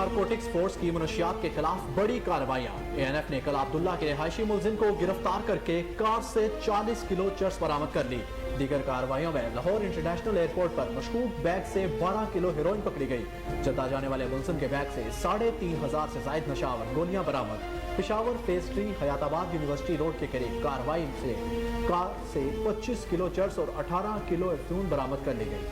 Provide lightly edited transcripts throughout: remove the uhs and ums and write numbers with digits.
Narcotics force की मनशियात के खिलाफ बड़ी कार्रवाइयां। ANF ने कल अब्दुल्ला के रिहायशी मुलजिम को गिरफ्तार करके कार से 40 किलो चर्स बरामद कर ली। दीगर कार्रवाइयों में लाहौर इंटरनेशनल एयरपोर्ट पर मशकूक बैग से 12 किलो हेरोइन पकड़ी गई। जद्दा जाने वाले मुलजिम के बैग से 3,500 से जायद नशावर गोलियां बरामद। Peshawar phase 3 Hayatabad university road के करीब कार्रवाई से कार से 25 किलो चर्स और 18 किलो अफयून बरामद कर ली गई।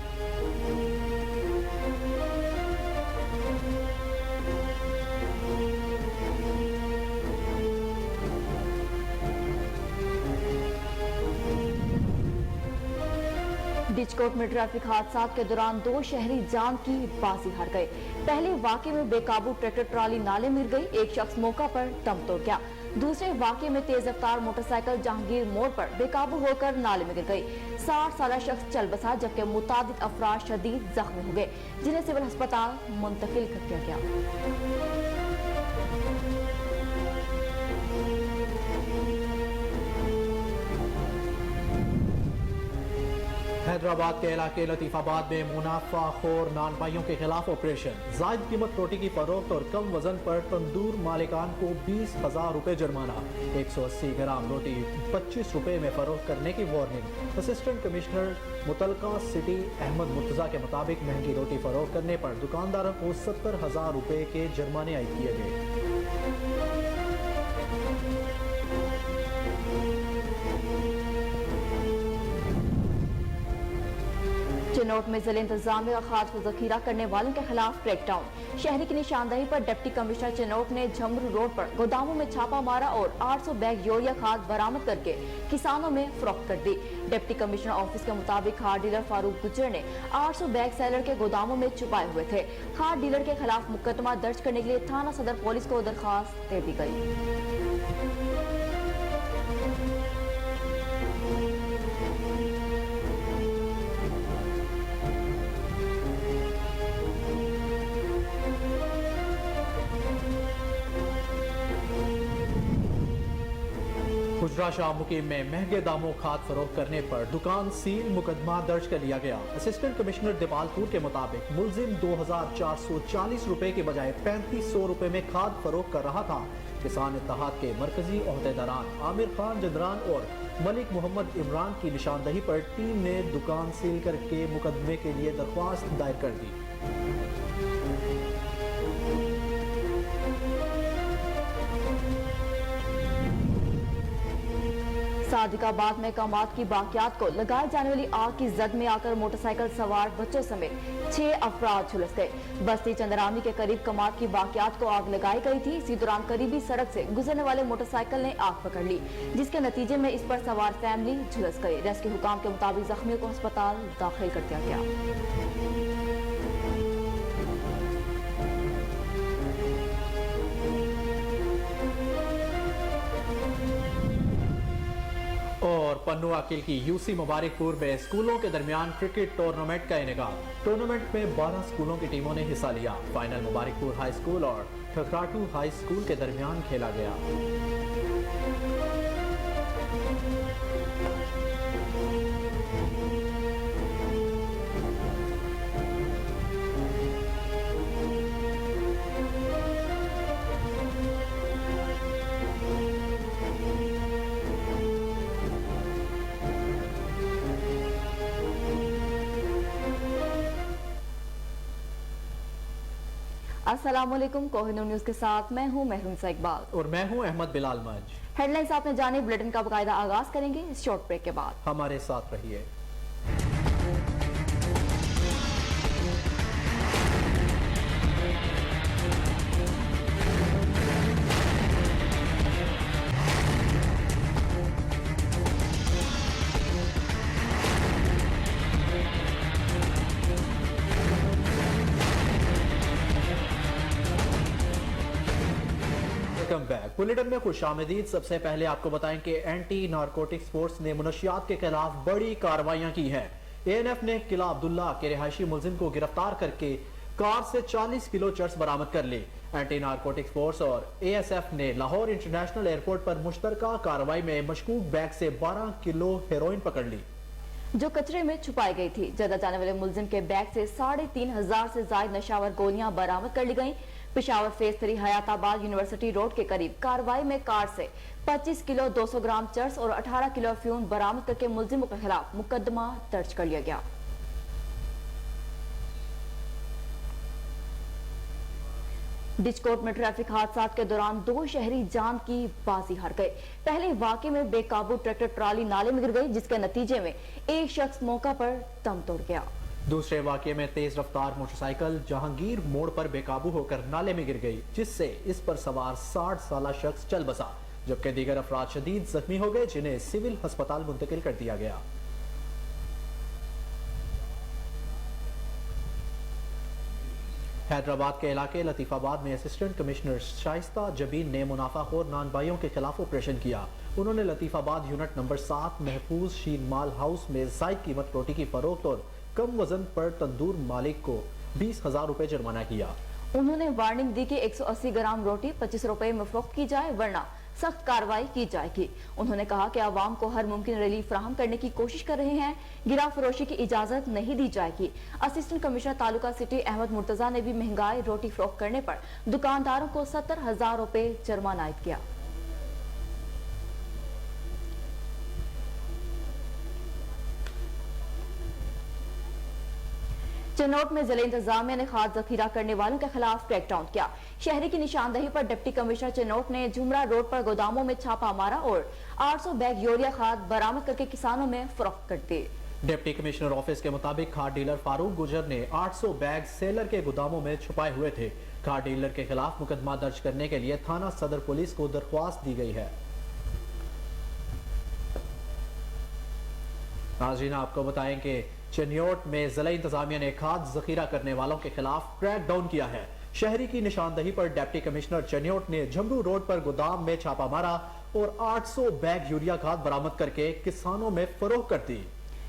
डिचकोट में ट्रैफिक हादसा के दौरान 2 शहरी जान की बाजी हार गए। पहले वाक़े में बेकाबू ट्रैक्टर ट्राली नाले में गिर गई, एक शख्स मौका पर दम तोड़ गया। दूसरे वाक़े में तेज रफ्तार मोटरसाइकिल जहांगीर मोड़ पर बेकाबू होकर नाले में गिर गई। 60 साल शख्स चल बसा, जबकि मुतादिद अफराद शदीद जख्मी हो गए, जिन्हें सिविल अस्पताल मुंतकिल कर दिया गया। हैदराबाद के इलाके लतीफाबाद में मुनाफाखोर नानपाइयों के खिलाफ ऑपरेशन। जायद कीमत रोटी की फरोख्त और कम वजन पर तंदूर मालिकान को 20,000 रुपए जुर्माना। 180 ग्राम रोटी 25 रुपए में फरोख्त करने की वार्निंग। असिस्टेंट कमिश्नर मुतलका सिटी अहमद मुर्तजा के मुताबिक महंगी रोटी फरोख्त करने पर दुकानदारों को 70,000 रुपए के जुर्माने आयद किए गए। चिनौट में जिले इंतजामिया खाद को जखीरा करने वालों के खिलाफ क्रैकडाउन। शहरी की निशानदही पर डिप्टी कमिश्नर चिनौट ने झमरू रोड पर गोदामों में छापा मारा और 800 बैग यूरिया खाद बरामद करके किसानों में फरोख्त कर दी। डिप्टी कमिश्नर ऑफिस के मुताबिक खाद डीलर फारूक गुज्जर ने 800 बैग सेलर के गोदामों में छुपाए हुए थे। खाद डीलर के खिलाफ मुकदमा दर्ज करने के लिए थाना सदर पुलिस को दरखास्त दे दी गई। गुजरा शाह मुकीम में महंगे दामों खाद फरोख्त करने पर दुकान सील, मुकदमा दर्ज कर लिया गया। असिस्टेंट कमिश्नर दिपालपुर के मुताबिक मुलजिम 2,440 रुपए के बजाय 3,500 रुपए में खाद फरोख्त कर रहा था। किसान इत्तेहाद के मरकजी ओहदेदारान आमिर खान जदरान और मलिक मोहम्मद इमरान की निशानदही पर टीम ने दुकान सील करके मुकदमे के लिए दरख्वास्त दायर कर दी। सादिकाबाद में कमात की बाकियात को लगाए जाने वाली आग की जद में आकर मोटरसाइकिल सवार बच्चों समेत 6 अफराद झुलस गए। बस्ती चंद्रामी के करीब कमात की बाकियात को आग लगाई गई थी। इसी दौरान करीबी सड़क से गुजरने वाले मोटरसाइकिल ने आग पकड़ ली, जिसके नतीजे में इस पर सवार फैमिली झुलस गई। रेस्क्यू हुकाम के मुताबिक जख्मियों को अस्पताल दाखिल कर दिया गया। और पन्नू आकिल की यूसी मुबारकपुर में स्कूलों के दरमियान क्रिकेट टूर्नामेंट का इनेकाद। टूर्नामेंट में 12 स्कूलों की टीमों ने हिस्सा लिया। फाइनल मुबारकपुर हाई स्कूल और ठकराटू हाई स्कूल के दरमियान खेला गया। अस्सलामुअलैकुम, कोहिनूर न्यूज के साथ मैं हूं महरून इकबाल और मैं हूं अहमद बिलाल मंज। हेडलाइंस आपने जाने, बुलेटिन का बाकायदा आगाज करेंगे इस शॉर्ट ब्रेक के बाद। हमारे साथ रहिए। बुलेटिन में खुशामदीद। सबसे पहले आपको बताएं कि एंटी नारकोटिक्स फोर्स ने मनशियात के खिलाफ बड़ी कार्रवाइयां की हैं। ANF ने किला अब्दुल्ला के रिहायशी मुलजिम को गिरफ्तार करके कार से 40 किलो चर्स बरामद कर ली। एंटी नारकोटिक्स फोर्स और ASF ने लाहौर इंटरनेशनल एयरपोर्ट पर मुश्तरका कार्रवाई में मशकूक बैग से 12 किलो हेरोइन पकड़ ली, जो कचरे में छुपाई गई थी। जद्दा जाने वाले मुलजिम के बैग से 3,500 से जायद नशावर गोलियां बरामद कर ली गयी। Peshawar phase 3 Hayatabad university road के करीब कार्रवाई में कार से 25 किलो 200 ग्राम चर्स और 18 किलो अफीम बरामद करके मुलजिमों के खिलाफ मुकदमा दर्ज कर लिया गया। डिचकोट में ट्रैफिक हादसा के दौरान 2 शहरी जान की बाजी हार गए। पहले वाकये में बेकाबू ट्रैक्टर ट्राली नाले में गिर गई, जिसके नतीजे में एक शख्स मौका पर दम तोड़ गया। दूसरे वाकये में तेज रफ्तार मोटरसाइकिल जहांगीर मोड़ पर बेकाबू होकर नाले में गिर गई, जिससे इस पर सवार 60 साला शख्स चल बसा, जबकि दीगर अफराद शदीद जख्मी हो गए, जिन्हें सिविल अस्पताल मुंतकिल कर दिया गया। हैदराबाद के इलाके लतीफाबाद में असिस्टेंट कमिश्नर शाइस्ता जबीन ने मुनाफाखोर नानबाइयों के खिलाफ ऑपरेशन किया। उन्होंने लतीफाबाद यूनिट नंबर 7 महफूज शीन माल हाउस में जायद कीमत रोटी की फरोख्त और कम वजन पर तंदूर मालिक को 20,000 रुपए जुर्माना किया। उन्होंने वार्निंग दी कि 180 ग्राम रोटी 25 रुपए में फरोख्त की जाए, वरना सख्त कार्रवाई की जाएगी। उन्होंने कहा कि आवाम को हर मुमकिन रिलीफ फराहम करने की कोशिश कर रहे हैं, गिरा फरोशी की इजाजत नहीं दी जाएगी। Assistant commissioner taluka city Ahmed Murtaza ने भी महंगाई रोटी फरोख्त करने पर दुकानदारों को 70,000 रुपए जुर्माना आयद किया। चिनौट में जिला इंतजामिया ने खाद जखीरा करने वालों के खिलाफ क्रैकडाउन किया। शहरी की निशानदही पर डिप्टी कमिश्नर चिनौट ने झुमरा रोड पर गोदामों में छापा मारा और 800 बैग यूरिया खाद बरामद करके किसानों में फरोख्त कर दी। डिप्टी कमिश्नर ऑफिस के मुताबिक खाद डीलर फारूक गुजर ने 800 बैग सेलर के गोदामों में छुपाए हुए थे। खाद डीलर के खिलाफ मुकदमा दर्ज करने के लिए थाना सदर पुलिस को दरख्वास्त दी गई है। नाज़रीन, आपको बताएं कि चिन्योट में जिला इंतजामिया ने खाद जखीरा करने वालों के खिलाफ क्रैक डाउन किया है। शहरी की निशानदही पर डिप्टी कमिश्नर चिन्योट ने झमरू रोड पर गोदाम में छापा मारा और 800 बैग यूरिया खाद बरामद करके किसानों में फरोख्त कर दी।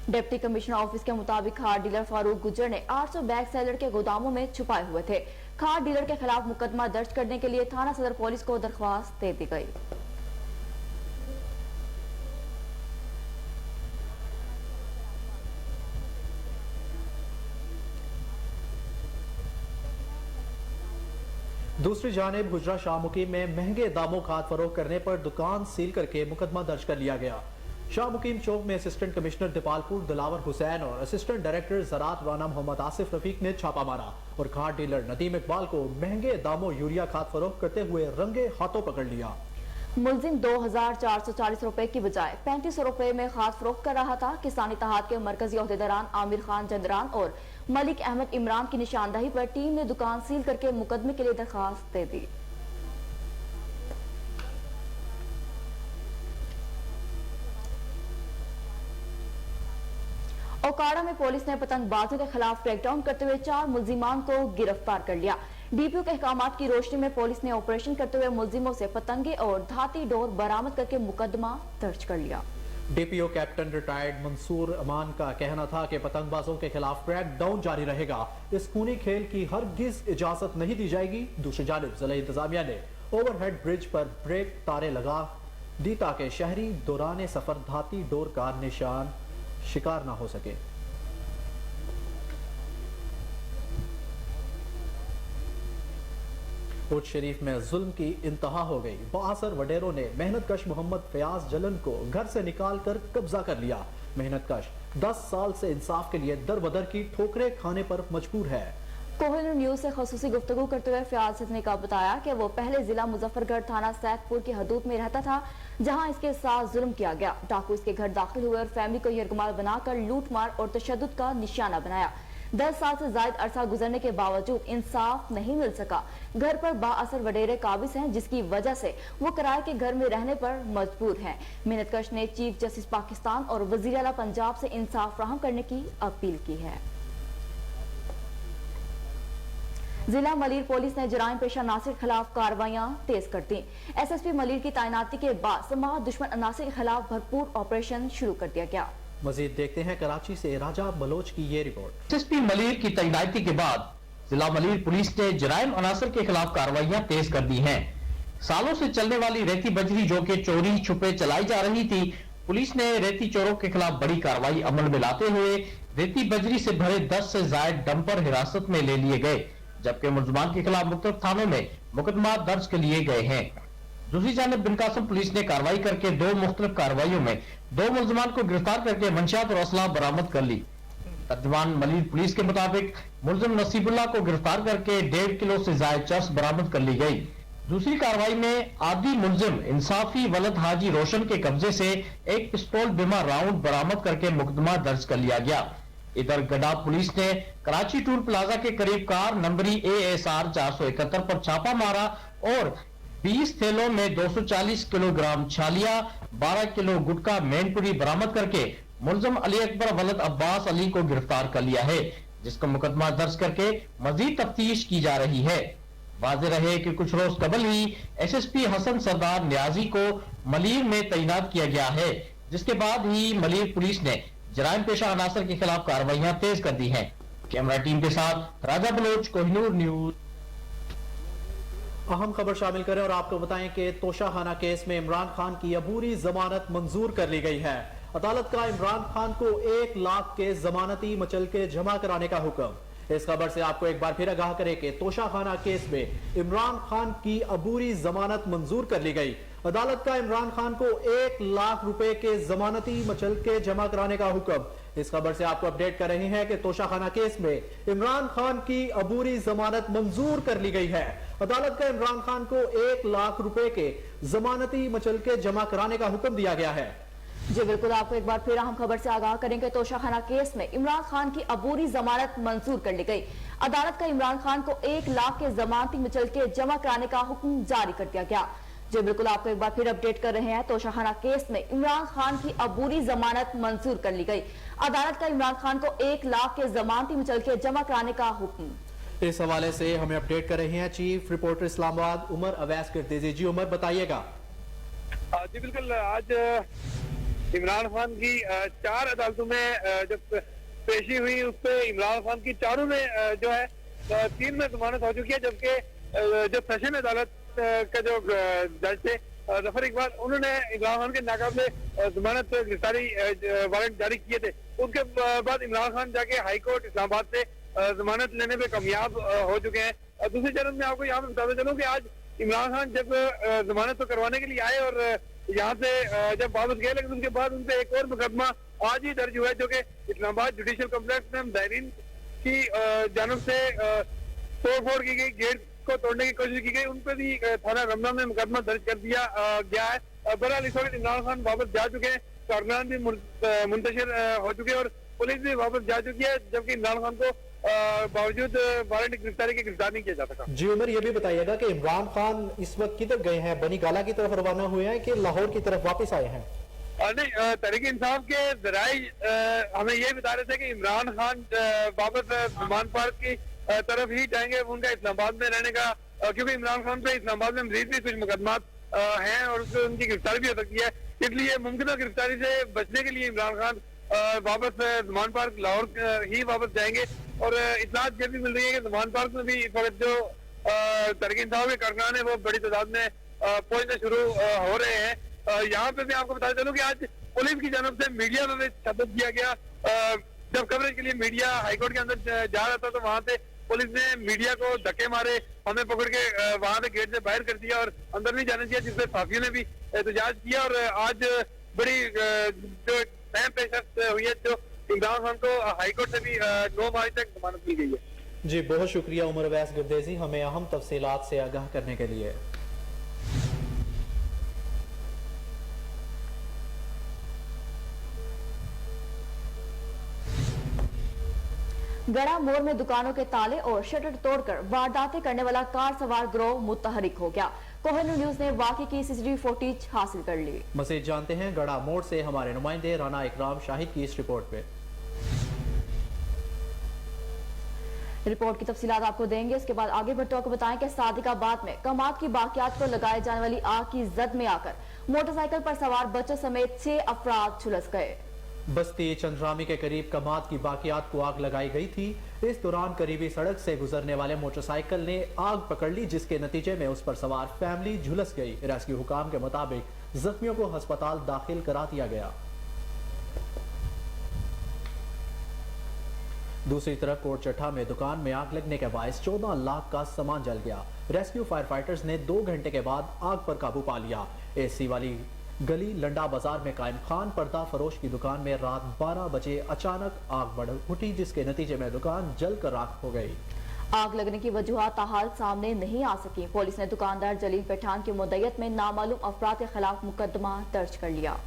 डिप्टी कमिश्नर ऑफिस के मुताबिक खाद डीलर फारूक गुजर ने 800 बैग सेलर के गोदामों में छुपाए हुए थे। खाद डीलर के खिलाफ मुकदमा दर्ज करने के लिए थाना सदर पुलिस को दरख्वास्त दे दी गई। दूसरी जानिब हुजरा शाहमुकीम में महंगे दामों खाद फरोख्त करने पर दुकान सील करके मुकदमा दर्ज कर लिया गया। शाहमुकीम चौक में असिस्टेंट कमिश्नर दिपालपुर दिलावर हुसैन और असिस्टेंट डायरेक्टर ज़राअत राना मोहम्मद आसिफ रफीक ने छापा मारा और खाद डीलर नदीम इकबाल को महंगे दामों यूरिया खाद फरोख्त करते हुए रंगे हाथों पकड़ लिया। मुलजिम 2,440 रुपए की बजाय 3500 रुपए में खाद फरोख्त कर रहा था। किसान इत्तेहाद के मरकजी अहदेदारान आमिर खान चंद्रान और मलिक अहमद इमरान की निशानदही पर टीम ने दुकान सील करके मुकदमे के लिए दरखास्त दे दी। ओकाड़ा में पुलिस ने पतंगबाजों के खिलाफ क्रैकडाउन करते हुए 4 मुलजिमान को गिरफ्तार कर लिया। डीपीओ के अहकामात की रोशनी में पुलिस ने ऑपरेशन करते हुए मुलजिमों से पतंगे और धाती डोर बरामद करके मुकदमा दर्ज कर लिया। डीपीओ कैप्टन रिटायर्ड मंसूर अमान का कहना था कि पतंगबाजों के खिलाफ क्रैक डाउन जारी रहेगा। इस खूनी खेल की हरगिज इजाजत नहीं दी जाएगी। दूसरी जानिब जिला इंतजामिया ने ओवरहेड ब्रिज पर ब्रेक तारे लगा दी ताकि शहरी दौरान सफर धाती डोर का निशान शिकार न हो सके। कोट शरीफ में जुल्म की इंतहा हो गई। बासर वडेरों ने मेहनत कश मोहम्मद फयाज जलन को घर से निकाल कर कब्जा कर लिया। मेहनत कश 10 साल से इंसाफ के लिए दर बदर की ठोकरें खाने पर मजबूर है। कोहिनूर न्यूज से खसूसी गुफ्तगू करते हुए फयाज ने का बताया कि वो पहले जिला मुजफ्फरगढ़ थाना सैदपुर की हदूद में रहता था, जहां इसके साथ जुल्म किया गया। डाकू इसके घर दाखिल हुए और फैमिली को यरगमाल बनाकर लूट मार और तशद्दुद का निशाना बनाया। 10 साल से जायद अरसा गुजरने के बावजूद इंसाफ नहीं मिल सका। घर पर बाअसर वडेरे काबिज हैं, जिसकी वजह से वो किराए के घर में रहने पर मजबूर हैं। मेहनतकश ने चीफ जस्टिस पाकिस्तान और वजीर आला पंजाब से इंसाफ फराहम करने की अपील की है। जिला मलीर पुलिस ने जराइम पेशा अनासिर के खिलाफ कार्रवाइयां तेज कर दी। एसएसपी मलीर की तैनाती के बाद समाज दुश्मन अनासिर के खिलाफ भरपूर ऑपरेशन शुरू कर दिया गया। मजीद देखते हैं कराची से राजा बलोच की ये रिपोर्ट। एसएसपी मलीर की तैनाती के बाद जिला मलीर पुलिस ने जराइम अनासर के खिलाफ कार्रवाइयां तेज कर दी हैं। सालों से चलने वाली रेती बजरी जो कि चोरी छुपे चलाई जा रही थी, पुलिस ने रेती चोरों के खिलाफ बड़ी कार्रवाई अमल में लाते हुए रेती बजरी से भरे 10 से ज्यादा डंपर हिरासत में ले लिए गए। जबकि मुलजमान के खिलाफ मुख्तलिफ थानों में मुकदमा दर्ज कर लिए गए हैं। दूसरी जानब बिन कासिम पुलिस ने कार्रवाई करके दो मुख्तलिफ कार्रवाइयों में दो मुलजमान को गिरफ्तार करके मंशियात और असला बरामद कर ली। तर्जुमान मलिर पुलिस के मुताबिक मुलजिम नसीबुल्लाह को गिरफ्तार करके 1.5 किलो से ज्यादा चर्स बरामद कर ली गई। दूसरी कार्रवाई में आदि मुलजिम इंसाफी वलद हाजी रोशन के कब्जे से एक पिस्तौल बिमा राउंड बरामद करके मुकदमा दर्ज कर लिया गया। इधर गडा पुलिस ने कराची टूल प्लाजा के करीब कार नंबरी ASR 471 पर छापा मारा और 20 थैलों में 240 किलोग्राम छालिया, 12 किलो गुटखा मैनपुरी बरामद करके मुलजिम अली अकबर वलद अब्बास अली को गिरफ्तार कर लिया है, जिसका मुकदमा दर्ज करके मजीद तफ्तीश की जा रही है। वाज़ेह रहे कि कुछ रोज कबल ही SSP हसन सरदार न्याजी को मलीर में तैनात किया गया है, जिसके बाद ही मलीर पुलिस ने जराइम पेशा अनासर के खिलाफ कार्रवाइयां तेज कर दी हैं। कैमरा टीम के साथ राजा बलोच, कोहिनूर न्यूज। अहम खबर शामिल करें और आपको बताएं कि तोशाखाना केस में इमरान खान की अबूरी जमानत मंजूर कर ली गई है। अदालत का इमरान खान को 1 लाख के जमानती मचलके जमा कराने का हुक्म। इस खबर से आपको एक बार फिर आगाह करें कि तोशाखाना केस में इमरान खान की अबूरी जमानत मंजूर कर ली गई। अदालत का इमरान खान को 1 लाख रुपए के जमानती मचलके जमा कराने का हुक्म। इस खबर से आपको अपडेट कर रहे हैं कि तोशाखाना केस में इमरान खान की अबूरी जमानत मंजूर कर ली गई है। अदालत का इमरान खान को 1 लाख रुपए के जमानती मचलके जमा कराने का हुक्म दिया गया है। जी बिल्कुल, आपको एक बार फिर अहम खबर से आगाह करेंगे। तोशाखाना केस में इमरान खान की अबूरी जमानत मंजूर कर ली गई। अदालत का इमरान खान को 1 लाख के जमानती मचलके जमा कराने का हुक्म जारी कर दिया गया। जी बिल्कुल, आपको एक बार फिर अपडेट कर रहे हैं। तोशाखाना केस में इमरान खान की अबूरी जमानत मंजूर कर ली गई। अदालत का इमरान खान को 1 लाख के जमानती मचलके जमा कराने का हुक्म। इस हवाले से हमें अपडेट कर रहे हैं चीफ रिपोर्टर इस्लामाबाद उमर अवैस गिरदेजी। जी उमर, बताइएगा। जी बिल्कुल, आज इमरान खान की 4 अदालतों में जब पेशी हुई उस पर इमरान खान की चारों में जो है 3 में जमानत हो चुकी है, जबकि जो सेशन अदालत का जो जज थे जफर इकबाल, उन्होंने इमरान खान के नाकाबिले जमानत गिरफ्तारी वारंट जारी किए थे। उसके बाद इमरान खान जाके हाई कोर्ट इस्लामाबाद से जमानत लेने में कामयाब हो चुके हैं। दूसरे चरण में आपको यहाँ पे बताते चलूं कि आज इमरान खान जब जमानत तो करवाने के लिए आए और यहाँ से जब वापस गए, लेकिन उसके बाद उनपे एक और मुकदमा आज ही दर्ज हुआ है, जो कि इस्लामाबाद जुडिशियल कॉम्प्लेक्स में दायरीन की जानब से तोड़फोड़ की गई, गेट को तोड़ने की कोशिश की गई। उन पर भी थाना रमना में मुकदमा दर्ज कर दिया गया है। बहरहाल इस वक्त इमरान खान वापस जा चुके हैं, कारकुनान भी मुंतशिर हो चुके हैं और पुलिस भी वापस जा चुकी है, जबकि इमरान खान को बावजूद वारंट गिरफ्तारी के गिरफ्तार नहीं किया जा सका। जी उमर, ये भी बताइएगा कि इमरान खान इस वक्त किधर गए हैं? बनी गाला की तरफ रवाना हुए हैं कि लाहौर की तरफ वापस आए हैं? नहीं, तहरीक इंसाफ के जराई हमें ये बता रहे थे कि इमरान खान वापस सलमान पार्क की तरफ ही जाएंगे। उनका इस्लामाबाद में रहने का, क्योंकि इमरान खान पे इस्लामाबाद में मजीद भी कुछ मुकदमा हैं और उनकी गिरफ्तारी भी हो सकती है, इसलिए मुमकिन गिरफ्तारी से बचने के लिए इमरान खान वापस सलमान पार्क लाहौर ही वापस जाएंगे। और इतलात ये भी मिल रही है कि सलमान पार्क में भी इस वक्त जो तहरीक इंसाफ के कारकुनान है वो बड़ी तादाद में पहुंचने शुरू हो रहे हैं। यहाँ पे मैं आपको बताते चलूं कि आज पुलिस की जानब से मीडिया में भी तशद्दुद किया गया। जब कवरेज के लिए मीडिया हाईकोर्ट के अंदर जा रहा था तो वहाँ से पुलिस ने मीडिया को धक्के मारे, हमें पकड़ के वहाँ से गेट से बाहर कर दिया और अंदर नहीं जाने दिया, जिससे साथियों ने भी एहतजाज किया। और आज बड़ी जो अहम पेशकश हुई है, जो इमरान खान को हाईकोर्ट से भी 9 मार्च तक जमानत दी गई है। जी बहुत शुक्रिया उमर अवैस गिरदेजी, हमें अहम तफसीलात से आगाह करने के लिए। गड़ा मोड़ में दुकानों के ताले और शटर तोड़कर वारदातें करने वाला कार सवार गिरोह मुतहरिक हो गया। कोहिनूर न्यूज ने वाकई की सीसीटीवी फुटेज हासिल कर ली। मज़ीद जानते हैं गड़ा मोड़ से हमारे नुमाइंदे राना इकराम शाहिद की इस रिपोर्ट पे। रिपोर्ट की तफसीलात आपको देंगे, इसके बाद आगे बढ़ते आपको बताएं कि सादिकाबाद में कमाद की बाकियात पर लगाए जाने वाली आग की जद में आकर मोटरसाइकिल पर सवार बच्चों समेत 6 अफराद झुलस गए। बस्ती चंद्रामी के करीब कमाद की बाकियात को आग लगाई गई थी। इस दौरान करीबी सड़क से गुजरने वाले मोटरसाइकिल ने आग पकड़ ली, जिसके नतीजे में उस पर सवार फैमिली झुलस गई। रेस्क्यू हुकाम के मुताबिक जख्मियों को अस्पताल दाखिल करा दिया गया। दूसरी तरफ कोटचट्ठा में दुकान में आग लगने के बायस 14 लाख का सामान जल गया। रेस्क्यू फायर फाइटर्स ने 2 घंटे के बाद आग पर काबू पा लिया। एसी वाली गली लंडा बाजार में कायम खान पर्दा फरोश की दुकान में रात 12 बजे अचानक आग बढ़ उठी, जिसके नतीजे में दुकान जलकर राख हो गई। आग लगने की वजूहात ताहाल सामने नहीं आ सकी। पुलिस ने दुकानदार जलील पठान की मुद्दत में नामालूम अफराद के खिलाफ मुकदमा दर्ज कर लिया।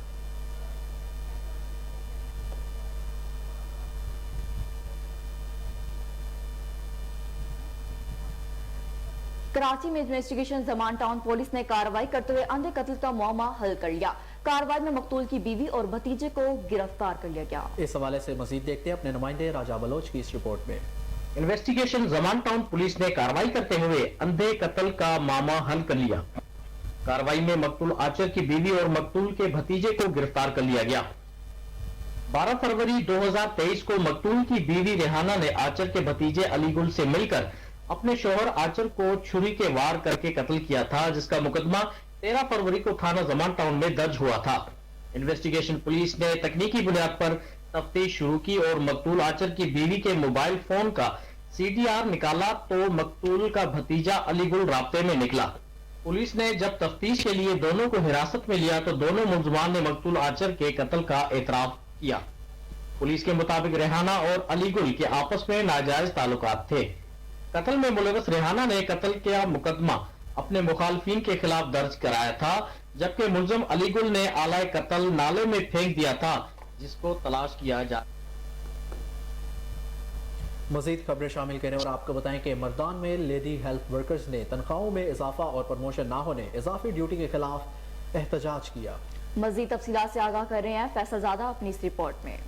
कराची में इन्वेस्टिगेशन जमान टाउन पुलिस ने कार्रवाई करते हुए अंधे कत्ल का मामला हल कर लिया। कार्रवाई में मकतूल की बीवी और भतीजे को गिरफ्तार कर लिया गया। इस हवाले से मजीद देखते हैं अपने नुमाइंदे राजा बलोच की इस रिपोर्ट में। इन्वेस्टिगेशन जमान टाउन पुलिस ने कार्रवाई करते हुए अंधे कत्ल का मामला हल कर लिया। कार्रवाई में मकतूल आचर की बीवी और मकतूल के भतीजे को गिरफ्तार कर लिया गया। 12 फरवरी 2023 को मकतूल की बीवी रेहाना ने आचर के भतीजे अलीगुल से मिलकर अपने शोहर आचर को छुरी के वार करके कत्ल किया था, जिसका मुकदमा 13 फरवरी को थाना जमान टाउन में दर्ज हुआ था। इन्वेस्टिगेशन पुलिस ने तकनीकी बुनियाद पर तफ्तीश शुरू की और मकतूल आचर की बीवी के मोबाइल फोन का CDR निकाला तो मकतूल का भतीजा अलीगुल राब्ते में निकला। पुलिस ने जब तफ्तीश के लिए दोनों को हिरासत में लिया तो दोनों मुलजमान ने मकतूल आचर के कत्ल का एतराफ किया। पुलिस के मुताबिक रेहाना और अलीगुल के आपस में नाजायज ताल्लुकात थे। कत्ल में मुलविस रेहाना ने कत्ल का मुकदमा अपने मुखालफिन के खिलाफ दर्ज कराया था, जबकि मुलजिम अलीगुल ने आला कत्ल नाले में फेंक दिया था, जिसको तलाश किया जा। मजीद खबरें शामिल करें और आपको बताएं कि मर्दान में लेडी हेल्थ वर्कर्स ने तनख्वाहों में इजाफा और प्रमोशन ना होने, इजाफी ड्यूटी के खिलाफ एहतजाज किया। मजीद तफसीलात से आगाह कर रहे हैं फैसल ज़ादा अपनी इस रिपोर्ट में।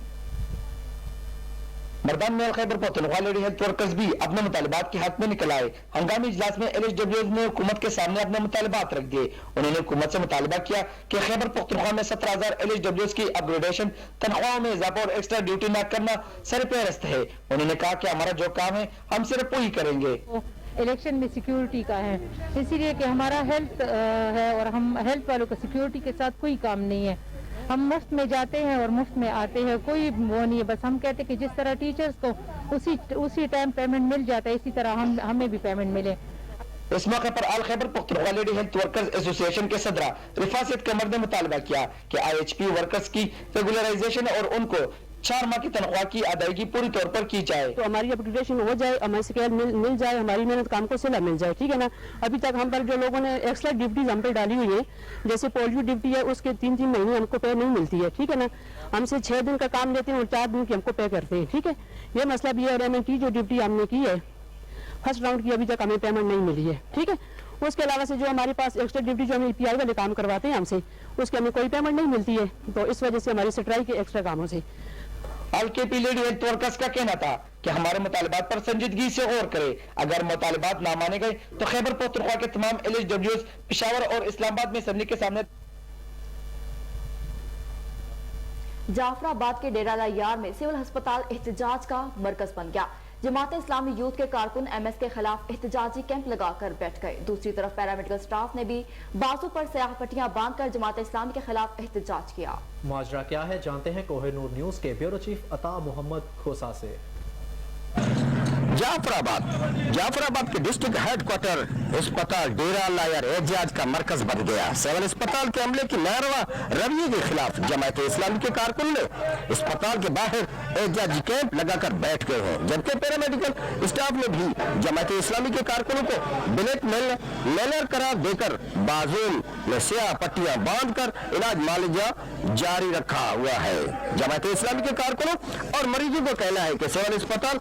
मर्दान में Khyber Pakhtunkhwa lady health workers भी अपने मुतालिबात के हक में निकल आए। हंगामी इजलास में LHWs ने हुकूमत के सामने अपने मुतालिबात रख दिए। उन्होंने हुकूमत से मुतालबा किया कि खैबर पख्तूनख्वा में 17,000 LHWs की अपग्रेडेशन, तनख्वाहों में इजाफा और एक्स्ट्रा ड्यूटी न करना सरपेरस्त है। उन्होंने कहा कि हमारा जो काम है हम सिर्फ वही करेंगे। इलेक्शन में सिक्योरिटी का है, इसीलिए कि हमारा हेल्थ है और हम हेल्थ वालों का सिक्योरिटी के साथ कोई काम नहीं है। हम मुफ्त में जाते हैं और मुफ्त में आते हैं, कोई वो नहीं है। बस हम कहते हैं कि जिस तरह टीचर्स को उसी टाइम पेमेंट मिल जाता है, इसी तरह हमें भी पेमेंट मिले। इस मौके पर all Khyber Pakhtunkhwa lady health workers association के सदरा रिफासियत कमर ने मुतालबा किया कि IHP वर्कर्स की रेगुलराइजेशन और उनको 4 माह की तनख्वाह की अदायगी पूरी तौर पर की जाए। तो हमारी अपग्रेडेशन हो जाए, हमें स्केल मिल जाए, हमारी मेहनत काम को सिला मिल जाए, ठीक है ना। अभी तक हम पर जो लोगों ने एक्स्ट्रा ड्यूटीज हम पर डाली हुई है, जैसे पोलियो ड्यूटी है, उसके 3-3 महीने हमको पे नहीं मिलती है, ठीक है ना। हमसे 6 दिन का काम लेते हैं और 4 दिन की हमको पे करते हैं, ठीक है। ये मसला भी है। और MNT जो ड्यूटी हमने की है फर्स्ट राउंड की, अभी तक हमें पेमेंट नहीं मिली है, ठीक है। उसके अलावा से जो हमारे पास एक्स्ट्रा ड्यूटी जो हमें PI वाले काम करवाते हैं हमसे, उसके हमें कोई पेमेंट नहीं मिलती है। तो इस वजह से हमारी स्ट्राइक के एक्स्ट्रा कामों से LKP लेडी हेल्थ वर्कर्स का कहना था कि हमारे मुतालिबात पर संजीदगी से गौर करे। अगर मुतालिबात ना माने गए तो खैबर पख्तूनख्वा के तमाम LHWs पेशावर और इस्लामाबाद में असम्बली के सामने। जाफराबाद के डेरा लायार में सिविल अस्पताल एहतजाज का मरकज बन गया। जमात इस्लामी यूथ के कारकुन MS के खिलाफ एहतजाजी कैंप लगाकर बैठ गए। दूसरी तरफ पैरामेडिकल स्टाफ ने भी बाजू पर स्याह पट्टियां बांधकर जमात इस्लामी के खिलाफ एहतजाज किया। माजरा क्या है जानते हैं कोहिनूर न्यूज के ब्यूरो चीफ अता मोहम्मद खोसा से। जाफराबाद के डिस्ट्रिक्ट हेडक्वार्टर अस्पताल डेरा लायर एहतजाज का मरकज बन गया। सिविल अस्पताल के अमले की नारवा रवैये के खिलाफ जमात इस्लामी के कारकुन ने अस्पताल के बाहर एहतजाजी कैंप लगाकर बैठ गए हैं, जबकि पैरामेडिकल स्टाफ ने भी जमात इस्लामी के कारकुनों को ब्लैक मेलर करार देकर बाजू में स्याह पट्टियां बांधकर इलाज मुआवजा जारी रखा हुआ है। जमात इस्लामी के कारकुनों और मरीजों को कहना है कि सिविल अस्पताल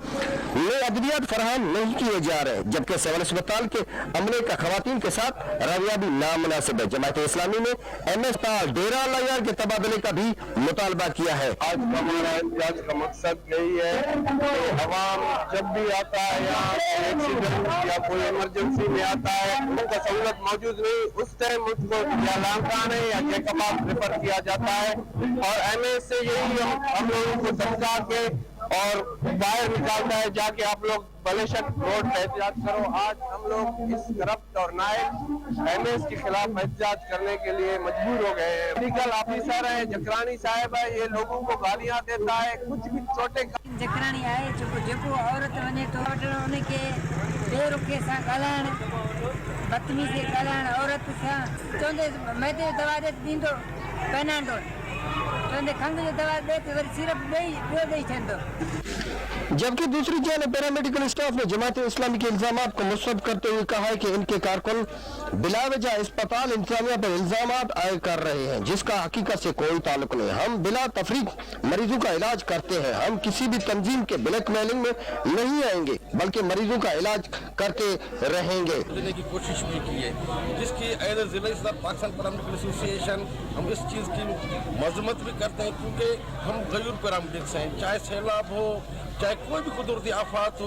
में अद्वियात फराहम नहीं किए जा रहे, जबकि सिविल अस्पताल के अमले का खवातीन के साथ रवैया भी नामुनासिब है। जमात इस्लामी ने MS डेरा लायर के तबादले का भी मुतालबा किया है। आज हमारा एहतजाज का मकसद यही है कि अवाम जब भी आता है यहाँ एक्सीडेंट या कोई इमरजेंसी में आता है, उनका सहूलत मौजूद नहीं, उस टाइम उसको या लांकाने या चेकअप रेफर किया जाता है। और MS से यही हम लोगों को समझा के और बाहर निकालता है जाके आप लोग बलेशक रोड पे एहतजाज करो। आज हम लोग इस करप्ट और नाइब MS के खिलाफ एहतजाज करने के लिए मजबूर हो गए हैं। मेडिकल ऑफिसर है, जकरानी साहब है, ये लोगों को गालियां देता है, कुछ भी छोटे जकरानी आहे जेको जेको औरत वञे तो उन खे बेरुखे सां ॻाल्हाइण बदतमीज़ी ॻाल्हाइण औरत सां चवंदे मैदे दवा ॾे ॾींदो पेनाडोल चवंदे खंघि जो दवा ॾे त वरी सिरप ॿियो ॾेई छॾींदो। जबकि दूसरी जानब पैरामेडिकल स्टाफ ने जमात इस्लामी के इल्जाम को मुस्तरद करते हुए कहा है कि इनके कारकुन बिलावजह अस्पताल इंतजामिया पर इल्जाम आयद कर रहे हैं जिसका हकीकत से कोई ताल्लुक नहीं। हम बिला तफरीक मरीजों का इलाज करते हैं, हम किसी भी तंजीम के ब्लैकमेलिंग में नहीं आएंगे बल्कि मरीजों का इलाज करते रहेंगे। देने की कोशिश भी की है जिसकी एज जिला पाकिस्तान पैरामेडिकल एसोसिएशन हम इस चीज़ की मजम्मत भी करते हैं क्योंकि हम गैर पैरामेडिक्स हैं, चाहे सैलाब हो चाहे कोई भी कुदरती आफात हो,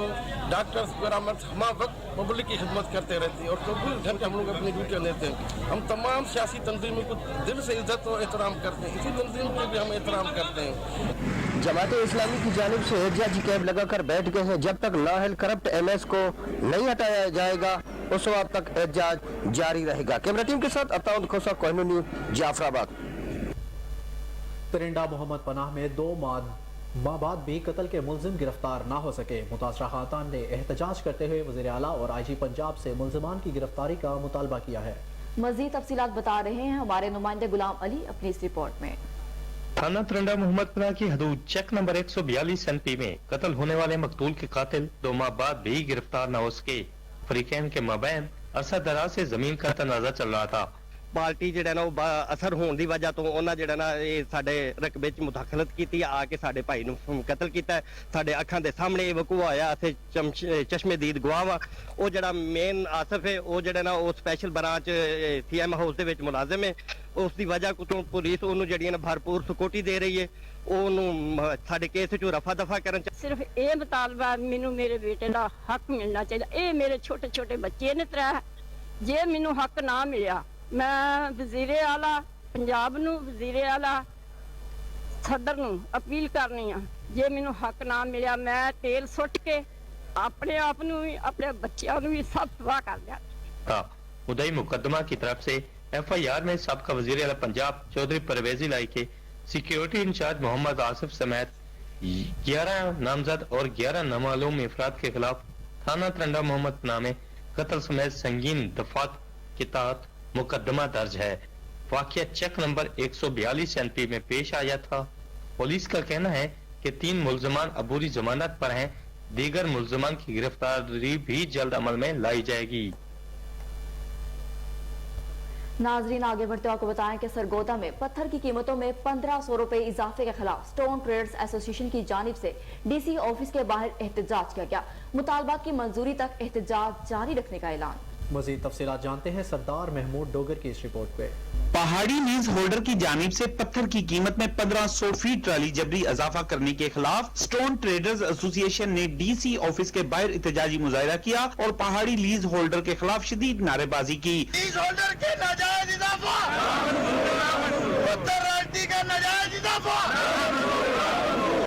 डॉक्टर्स पैरामेडिक्स हम वक्त पब्लिक की खिदमत करते रहते हैं और 24 घंटे हम लोग अपनी ड्यूटियाँ देते हैं। हम तमाम सियासी तंजीमों को दिल से इज्जत और एहतराम करते हैं, इसी तंजीम को भी हम एहतराम करते हैं। जमात इस्लामी की जानिब से एहतजाजी कैंप लगाकर बैठ गए हैं। जब तक नाअहल करप्ट MS को नहीं हटाया जाएगा उस वक्त तक एहतजाज जारी रहेगा। कैमरा टीम के साथ अताउद खोसा, कोहिनूर न्यूज़, जाफराबाद। परिंदा मोहम्मद पनाह में 2 माह बाद भी कत्ल के मुलजिम गिरफ्तार ना हो सके। मुतासरा खातून ने एहतजाज करते हुए वज़ीर आला और IG पंजाब से मुलजिमान की गिरफ्तारी का मुतालबा किया है। मजीद तफसीलात बता रहे हैं हमारे नुमाइंदे गुलाम अली अपनी इस रिपोर्ट में। थाना परिंदा मोहम्मद पनाह की हदूद चेक नंबर 142 NP में कत्ल होने वाले मकतूल के कातिल 2 माह बाद भी गिरफ्तार न हो सके। फरीकैन के मबैन अरसा दराज से जमीन का तनाजा चल रहा था। पार्टी ਜਿਹੜਾ ਨਾ ਉਹ ਅਸਰ ਹੋਣ ਦੀ ਵਜ੍ਹਾ ਤੋਂ ਉਹਨਾਂ ਜਿਹੜਾ ਨਾ ਇਹ ਸਾਡੇ ਰਕਬੇ 'ਚ ਮੁਦਾਖਲਤ ਕੀਤੀ ਆ ਕੇ ਸਾਡੇ ਭਾਈ ਨੂੰ ਕਤਲ ਕੀਤਾ। ਸਾਡੇ ਅੱਖਾਂ ਦੇ ਸਾਹਮਣੇ ਇਹ ਵਕੂਆ ਹੋਇਆ। ਅਸੀਂ ਚਸ਼ਮੇਦੀਦ ਗਵਾਹ ਵਾ। ਉਹ ਜਿਹੜਾ ਮੇਨ ਆਸਫ ਹੈ ਉਹ ਜਿਹੜਾ ਨਾ ਉਹ ਸਪੈਸ਼ਲ ਬ੍ਰਾਂਚ CM ਹਾਊਸ ਦੇ ਵਿੱਚ ਮੁਲਾਜ਼ਮ ਹੈ। ਉਸ ਦੀ ਵਜ੍ਹਾ ਤੋਂ ਪੁਲਿਸ ਉਹਨੂੰ ਜਿਹੜੀਆਂ ਨਾ ਭਰਪੂਰ ਸਿਕਿਉਰਿਟੀ ਦੇ ਰਹੀ ਹੈ। ਉਹਨੂੰ ਸਾਡੇ ਕੇਸ 'ਚੋਂ ਰਫਾ ਦਫਾ ਕਰਨ ਸਿਰਫ ਇਹ ਮੁਤਾਲਬਾ ਮੈਨੂੰ ਮੇਰੇ ਬੇਟੇ ਦਾ ਹੱਕ ਮਿਲਣਾ ਚਾਹੀਦਾ। ਇਹ ਮੇਰੇ ਛੋਟੇ ਛੋਟੇ ਬੱਚੇ ਨੇ 3। ਜੇ ਮੈਨੂੰ ਹੱਕ ਨਾ ਮਿਲਿਆ ਮੈਂ ਵਜ਼ੀਰੇ ਆਲਾ ਪੰਜਾਬ ਨੂੰ ਵਜ਼ੀਰੇ ਆਲਾ ਸਦਰ ਨੂੰ ਅਪੀਲ ਕਰਨੀ ਆ। ਜੇ ਮੈਨੂੰ ਹੱਕ ਨਾ ਮਿਲਿਆ ਮੈਂ ਤੇਲ ਸੁੱਟ ਕੇ अपने आप अपने बच्चों भी सब तबाह कर दिया। मुदई मुकदमा की तरफ से FIR में सबका वजीर आला पंजाब चौधरी परवेज इलाही के सिक्योरिटी इंचार्ज मोहम्मद आसिफ समेत 11 नामजद और 11 नामालूम अफराद के खिलाफ थाना तरंडा मोहम्मद पनाह में कत्ल समेत संगीन दफात के तहत मुकदमा दर्ज है। वाकया चेक नंबर 142 NP में पेश आया था। पुलिस का कहना है कि 3 मुल्जमान अबूरी जमानत पर हैं। दीगर मुल्जमान की गिरफ्तारी भी जल्द अमल में लाई जाएगी। नाजरीन आगे बढ़ते आपको बताएं कि सरगोदा में पत्थर की कीमतों में 1500 रुपए इजाफे के खिलाफ स्टोन ट्रेडर्स एसोसिएशन की जानिब से DC ऑफिस के बाहर एहतजाज किया गया। मुतालबा की मंजूरी तक एहतजाज जारी रखने का ऐलान। मजीद तफसीलात जानते हैं सरदार महमूद डोगर की इस रिपोर्ट पे। पहाड़ी लीज होल्डर की जानिब से पत्थर की कीमत में 1500 फीट ट्राली जबरी इजाफा करने के खिलाफ स्टोन ट्रेडर्स एसोसिएशन ने DC ऑफिस के बाहर एहतजाजी मुजाहिरा किया और पहाड़ी लीज होल्डर के खिलाफ शदीद नारेबाजी की। लीज होल्डर के नाजायज इजाफा, पत्थर राजनीति का नाजायज इजाफा।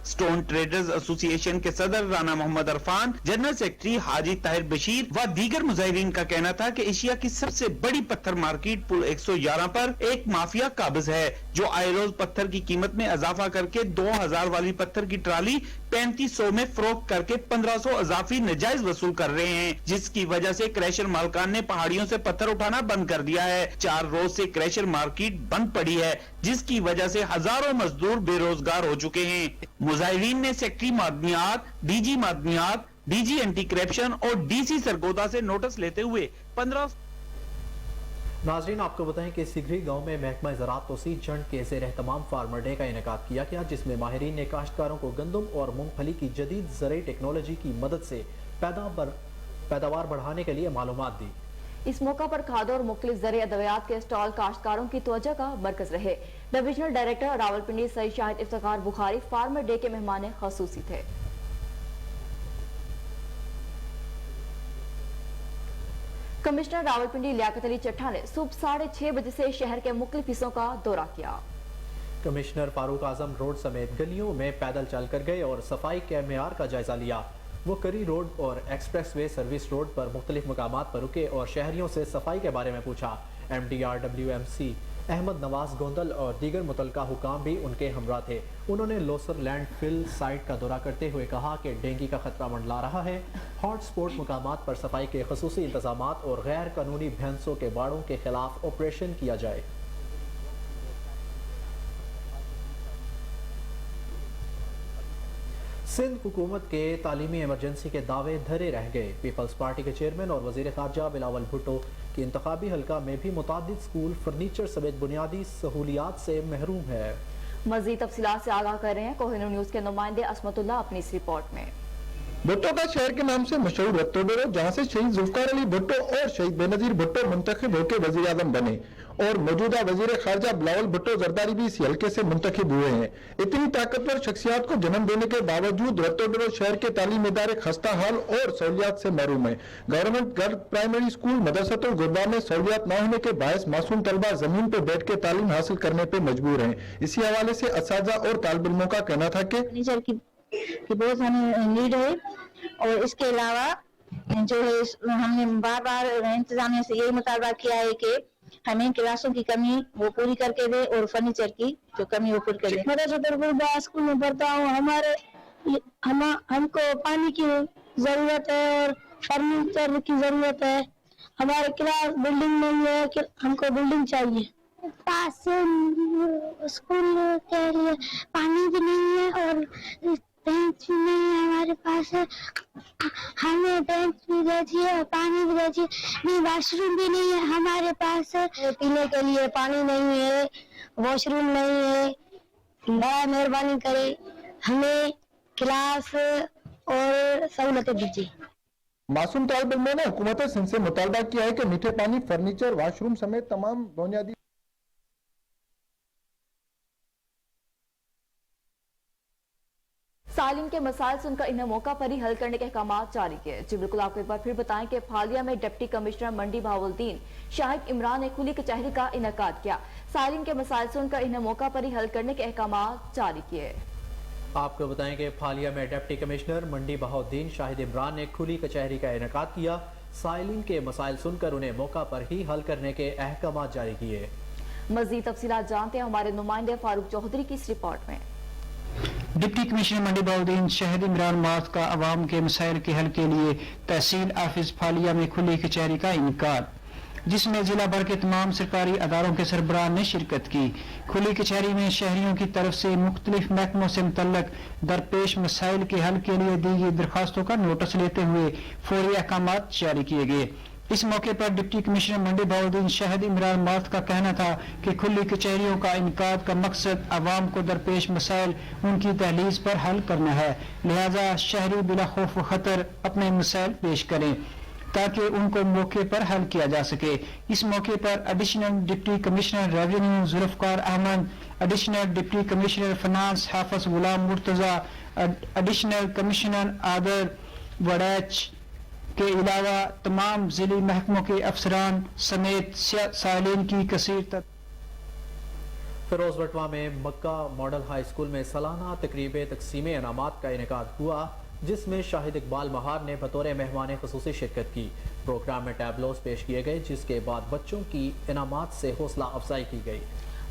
स्टोन ट्रेडर्स एसोसिएशन के सदर राना मोहम्मद अरफान, जनरल सेक्रेटरी हाजी ताहिर बशीर व दीगर मुजाहिरीन का कहना था कि एशिया की सबसे बड़ी पत्थर मार्केट पुल 111 पर एक माफिया काबिज है जो आए रोज पत्थर की कीमत में इजाफा करके 2000 वाली पत्थर की ट्राली 3500 में फरोख्त करके 1500 इजाफी नजायज वसूल कर रहे हैं, जिसकी वजह से क्रैशर मालकान ने पहाड़ियों से पत्थर उठाना बंद कर दिया है। 4 रोज से क्रैशर मार्केट बंद पड़ी है, जिसकी वजह से हजारों मजदूर बेरोजगार हो चुके हैं। मुजाहिरीन ने सेक्रेटरी मादनियात, DG मादनियात, DG एंटी करप्शन और DC सरगोदा से नोटिस लेते हुए 15। नाजरीन आपको बताएं कि सिगरी गांव में महकमा ज़राअत तोसीह जंड के ज़ेर एहतमाम फार्मर डे का इनेकाद किया गया, जिसमें माहिरीन ने काश्तकारों को गंदम और मूंगफली की जदीद ज़राई टेक्नोलॉजी की मदद से पैदावार बढ़ाने के लिए मालूमात दी। इस मौका पर खाद और मुख्तलिफ ज़रिए अद्वियात के स्टॉल काश्तकारों की तवज्जो का मरकज रहे। Divisional director Rawalpindi Saeed Shahid Iftikhar Bukhari farmer day के मेहमान खसूसी थे। कमिश्नर रावलपिंडी लियाकत अली चट्ठा ने सुबह 6:30 बजे से शहर के मुख्तलिफ हिस्सों का दौरा किया। कमिश्नर फारूक आजम रोड समेत गलियों में पैदल चलकर गए और सफाई के मेयार का जायजा लिया। वो करी रोड और एक्सप्रेसवे सर्विस रोड पर मुख्तलिफ मकामात पर रुके और शहरियों से सफाई के बारे में पूछा। MD RWMC अहमद नवाज गोंदल और दीगर मुतलका हुकाम भी उनके हमरा थे। उन्होंने लोसर लैंड फिल साइट का दौरा करते हुए कहा कि डेंगू का खतरा मंडला रहा है। हॉट स्पॉट मुकामात पर सफाई के खसूसी इंतजामात और गैर कानूनी भैंसों के बाड़ों के खिलाफ ऑपरेशन किया जाए। सिंध हुकूमत के तालीमी इमरजेंसी के दावे धरे रह गए। पीपल्स पार्टी के चेयरमैन और वजीर खारजा बिलावल भुट्टो की इंतखाबी हल्का में भी मुतादिद स्कूल फर्नीचर समेत बुनियादी सहूलियात से महरूम है। मजीद तफसीलात से आगाह कर रहे हैं कोहिनूर न्यूज के नुमाइंदे असमतुल्लाह अपनी इस रिपोर्ट में। भुट्टो का शहर के नाम से मशहूर रत्तो डेरो, जहाँ से शहीद जुल्फकार अली भुट्टो और शहीद बेनजीर भुट्टो मुंतखब होकर वजीर आजम बने और मौजूदा वजीर खारजा बिलावल भुट्टो जरदारी भी इसी हल्के से मुंतखब हुए हैं। इतनी ताकतवर शख्सियात को जन्म देने के बावजूद रत्तो डेरो शहर के तालीमी इदारे खस्ता हाल और सहूलियात से महरूम है। गवर्नमेंट गर्ल प्राइमरी स्कूल मदरसतुल गुरबा में सहूलियात न होने के बायस मासूम तलबा जमीन पर बैठ के तालीम हासिल करने पे मजबूर हैं। इसी हवाले से असातिज़ा और तालिब इल्मों का कहना था कि बहुत हमें नीड है और इसके अलावा जो है हमने बार बार इंतजामिया से यही मुतालबा किया है कि हमें क्लासों की कमी वो पूरी करके दे और फर्नीचर की जो कमी वो पूरी कर दे। मदरसा स्कूल में पढ़ता हूँ, हमको पानी की जरूरत है और फर्नीचर की जरूरत है। हमारे क्लास बिल्डिंग नहीं है कि हमको बिल्डिंग चाहिए। पास स्कूल के लिए पानी भी नहीं है और बेंच भी नहीं है हमारे पास। हमें बेंच भी दे दिए और पानी भी दे दिए, नहीं वॉशरूम भी नहीं है हमारे पास। पीने के लिए पानी नहीं है, वॉशरूम नहीं है। बड़ा मेहरबानी करे हमें क्लास और सहूलतें दीजिए। मासूम तालिब इल्मों ने हुकूमत सिंध से मुतालबा किया है कि मीठे पानी, फर्नीचर, वॉशरूम समेत तमाम बुनियादी सालिम के मसाइल सुनकर इन्हें मौका पर ही हल करने के अहकाम जारी किए। जी बिल्कुल, आपको एक बार फिर बताएं कि फालिया में डिप्टी कमिश्नर मंडी बहाउद्दीन शाहिद इमरान ने खुली कचहरी का इनेकाद किया। सालिम के मसाइल सुनकर इन्हें मौका पर ही हल करने के अहकाम जारी किए। आपको बताएं कि फालिया में डिप्टी कमिश्नर मंडी बहाउद्दीन शाहिद इमरान ने खुली कचहरी का इनेकाद किया। साइलिन के मसाइल सुनकर उन्हें मौका पर ही हल करने के अहकाम जारी किए। मजीद तफसीलात जानते हैं हमारे नुमाइंदे फारूक चौधरी की इस रिपोर्ट में। डिप्टी कमिश्नर मंडी बहाउद्दीन शाहिद इमरान मार्च का अवाम के मसाइल के हल के लिए तहसील ऑफिस फालिया में खुली कचहरी का इनेकाद, जिसमें जिला भर के तमाम सरकारी अदारों के सरबराह ने शिरकत की। खुली कचहरी में शहरियों की तरफ से मुख्तलिफ महकमों से मुतल्लक दरपेश मसाइल के हल के लिए दी गई दरखास्तों का नोटिस लेते हुए फौरी अहकाम जारी किए गए। इस मौके पर डिप्टी कमिश्नर मंडी बहाउद्दीन शाहिद इमरान मार्थ का कहना था कि खुली कचहरियों का इनकाद का मकसद आवाम को दरपेश मसाइल उनकी तहलीज पर हल करना है, लिहाजा शहरी बिला खौफ व खतर अपने मसाइल पेश करें ताकि उनको मौके पर हल किया जा सके। इस मौके पर additional deputy commissioner revenue Zulfiqar Ahmad, additional deputy commissioner finance Hafiz Ghulam Murtaza, additional commissioner आदर वड़ैच के अलावा तमाम जिली महकमों के अफसरान समेत सालीन की कसीर फिरोज वटवा में मक्का मॉडल हाई स्कूल में सालाना तकरीब तकसीम इनामात का इनेकाद हुआ, जिसमें शाहिद इकबाल महार ने बतौर मेहमान खुसूसी शिरकत की। प्रोग्राम में टैबलोस पेश किए गए, जिसके बाद बच्चों की इनामात से हौसला अफजाई की गई।